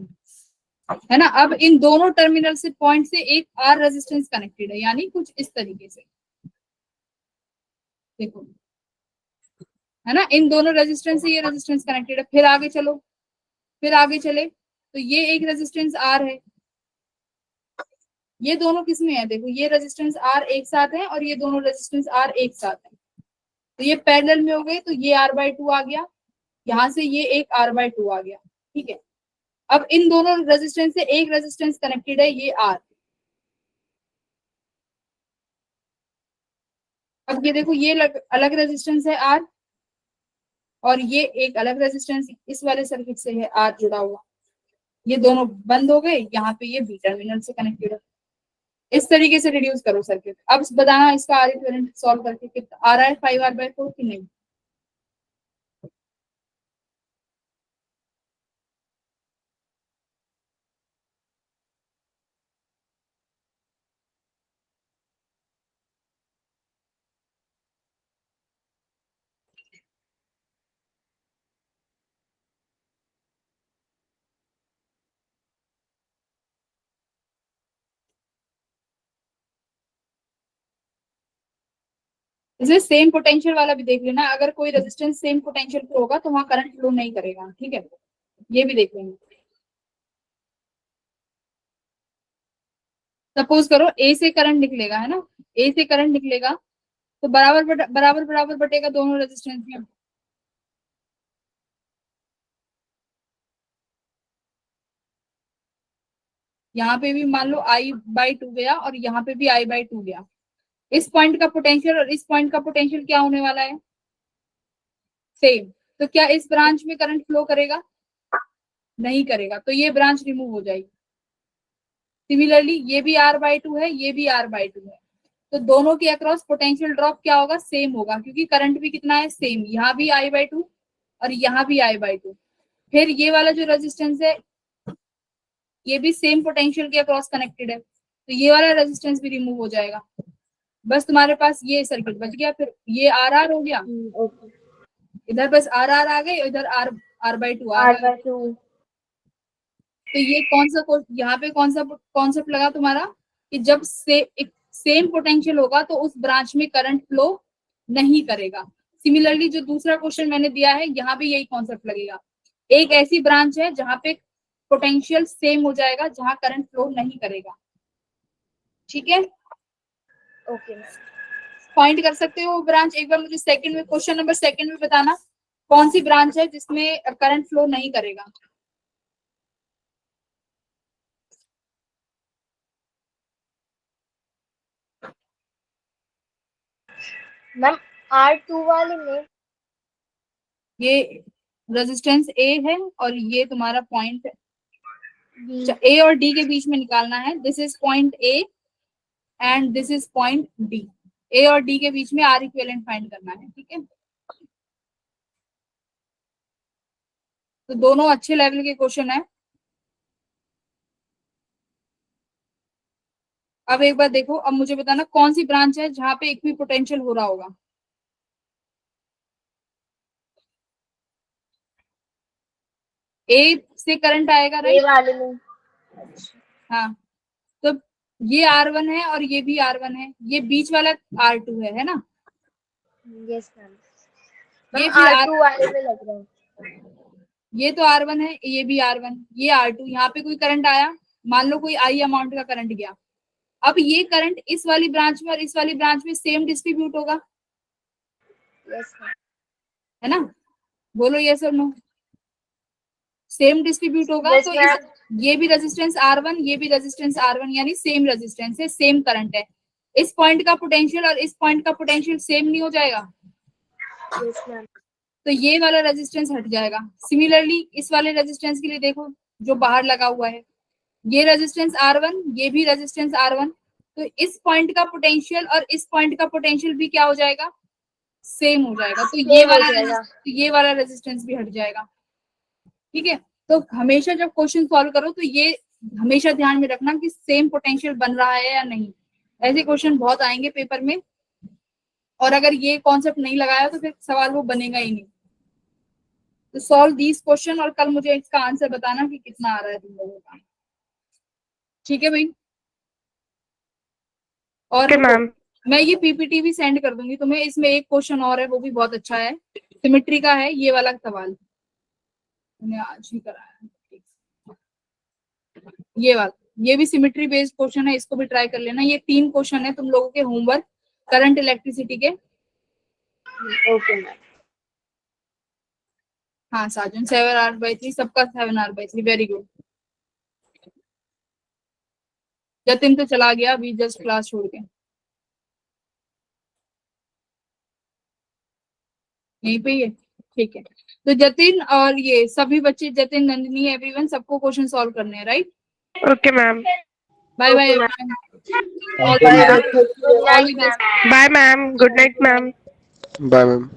है ना। अब इन दोनों टर्मिनल से पॉइंट से एक आर रेजिस्टेंस कनेक्टेड है, यानी कुछ इस तरीके से देखो, है ना। इन दोनों रेजिस्टेंस से ये रेजिस्टेंस कनेक्टेड है। फिर आगे चलो, फिर आगे चले तो ये एक रेजिस्टेंस आर है, ये दोनों किस में है देखो, ये रेजिस्टेंस आर एक साथ है और ये दोनों रेजिस्टेंस आर एक साथ है, तो ये पैरेलल में हो गए, तो ये R/2 आ गया, यहाँ से ये एक R/2 आ गया, ठीक है। अब इन दोनों रेजिस्टेंस से एक रेजिस्टेंस कनेक्टेड है, ये R। अब ये देखो, ये अलग रेजिस्टेंस है R, और ये एक अलग रेजिस्टेंस इस वाले सर्किट से है R जुड़ा हुआ, ये दोनों बंद हो गए, यहाँ पे ये बी टर्मिनल से कनेक्टेड है। इस तरीके से रिड्यूस करो सर्किट। अब बताना इसका आर इक्विवेलेंट सॉल्व करके कितना आ रहा है, 5R/4 की नहीं। इसे सेम पोटेंशियल वाला भी देख लेना, अगर कोई रेजिस्टेंस सेम पोटेंशियल पे होगा तो वहां करंट फ्लो नहीं करेगा, ठीक है, ये भी देख लेंगे। सपोज करो ए से करंट निकलेगा, है ना, ए से करंट निकलेगा तो बराबर बराबर बटेगा दोनों रेजिस्टेंस में। यहाँ पे भी मान लो I/2 गया और यहाँ पे भी I/2 गया। इस पॉइंट का पोटेंशियल और इस पॉइंट का पोटेंशियल क्या होने वाला है, सेम। तो क्या इस ब्रांच में करंट फ्लो करेगा? नहीं करेगा, तो ये ब्रांच रिमूव हो जाएगी। सिमिलरली ये भी R/2 है, ये भी R/2 है, तो दोनों के अक्रॉस पोटेंशियल ड्रॉप क्या होगा? सेम होगा, क्योंकि करंट भी कितना है? सेम। यहाँ भी I/2 और यहाँ भी I/2। फिर ये वाला जो रेजिस्टेंस है ये भी सेम पोटेंशियल के अक्रॉस कनेक्टेड है, तो ये वाला रेजिस्टेंस भी रिमूव हो जाएगा। बस तुम्हारे पास ये सर्किट बच गया। फिर ये R हो गया, ओके। इधर बस R आ गए, इधर R/2 आ गया। R/2 तो ये कौन सा यहाँ पे कौन सा कॉन्सेप्ट लगा तुम्हारा कि जब एक सेम पोटेंशियल होगा तो उस ब्रांच में करंट फ्लो नहीं करेगा। सिमिलरली जो दूसरा क्वेश्चन मैंने दिया है यहाँ भी यही कॉन्सेप्ट लगेगा। एक ऐसी ब्रांच है जहां पे पोटेंशियल सेम हो जाएगा, जहां करंट फ्लो नहीं करेगा। ठीक है, ओके। पॉइंट कर सकते हो वो ब्रांच। एक बार मुझे सेकंड में, क्वेश्चन नंबर सेकंड में बताना कौन सी ब्रांच है जिसमें करंट फ्लो नहीं करेगा। मैम R2 वाले में ये रेजिस्टेंस ए है और ये तुम्हारा पॉइंट B ए और डी के बीच में निकालना है। This is point A and this is point D. A और डी के बीच में आर इक्विवेलेंट फाइंड करना है। ठीक है, तो दोनों अच्छे लेवल के क्वेश्चन है। अब एक बार देखो, अब मुझे बताना कौन सी ब्रांच है जहां पे इक्वी पोटेंशियल हो रहा होगा। ए से करंट आएगा, A राइट? वाले में। हाँ, तो ये R1 है और ये भी R1 है, ये बीच वाला R2 है ना? Yes ma'am. ये मैम फिर R2 वाले में लग रहा है। ये तो R1 है, ये भी R1, ये R2। यहाँ पे कोई करंट आया, मान लो कोई I अमाउंट का करंट गया। अब ये करंट इस वाली ब्रांच में और इस वाली ब्रांच में सेम डिस्ट्रीब्यूट होगा, यस मैम। है ना? बोलो यस और नो। सेम डिस्ट्रीब्यूट होगा, Yes, तो ma'am. ये भी रेजिस्टेंस R1, ये भी रेजिस्टेंस R1, यानी सेम रेजिस्टेंस है, सेम करंट है। इस पॉइंट का पोटेंशियल और इस पॉइंट का पोटेंशियल सेम नहीं हो जाएगा? Yes ma'am. तो ये वाला रेजिस्टेंस हट जाएगा। सिमिलरली इस वाले रेजिस्टेंस के लिए देखो जो बाहर लगा हुआ है, ये रेजिस्टेंस R1, ये भी रेजिस्टेंस R1, तो इस पॉइंट का पोटेंशियल और इस पॉइंट का पोटेंशियल भी क्या हो जाएगा? सेम हो जाएगा। तो ये वाला रेजिस्टेंस भी हट जाएगा। ठीक है, तो हमेशा जब क्वेश्चन सॉल्व करो तो ये हमेशा ध्यान में रखना कि सेम पोटेंशियल बन रहा है या नहीं। ऐसे क्वेश्चन बहुत आएंगे पेपर में, और अगर ये कॉन्सेप्ट नहीं लगाया तो फिर सवाल वो बनेगा ही नहीं। तो सॉल्व दीज क्वेश्चन और कल मुझे इसका आंसर बताना कि कितना आ रहा है तुम लोगों का। ठीक है भाई? और ओके मैम। मैं ये पीपीटी भी सेंड कर दूंगी तुम्हें। इसमें एक क्वेश्चन और है, वो भी बहुत अच्छा है, सिमेट्री का है ये वाला सवाल, मैंने आज ही कराया है। ये वाला, ये भी सिमेट्री बेस्ड क्वेश्चन है, इसको भी ट्राई कर लेना। ये 3 क्वेश्चन है तुम लोगों के होमवर्क करंट इलेक्ट्रिसिटी के। Okay ma'am. हाँ साजन, 7R/3 सबका 7R/3, वेरी गुड। जतिन तो चला गया अभी जस्ट क्लास छोड़ के, यहीं पे ही है। ठीक है, तो जतिन और ये सभी बच्चे, जतिन, नंदिनी, एवरीवन, सबको क्वेश्चन सॉल्व करने हैं, right? Okay ma'am. Bye bye. Good night, ma'am. Bye ma'am, good night ma'am. Bye ma'am.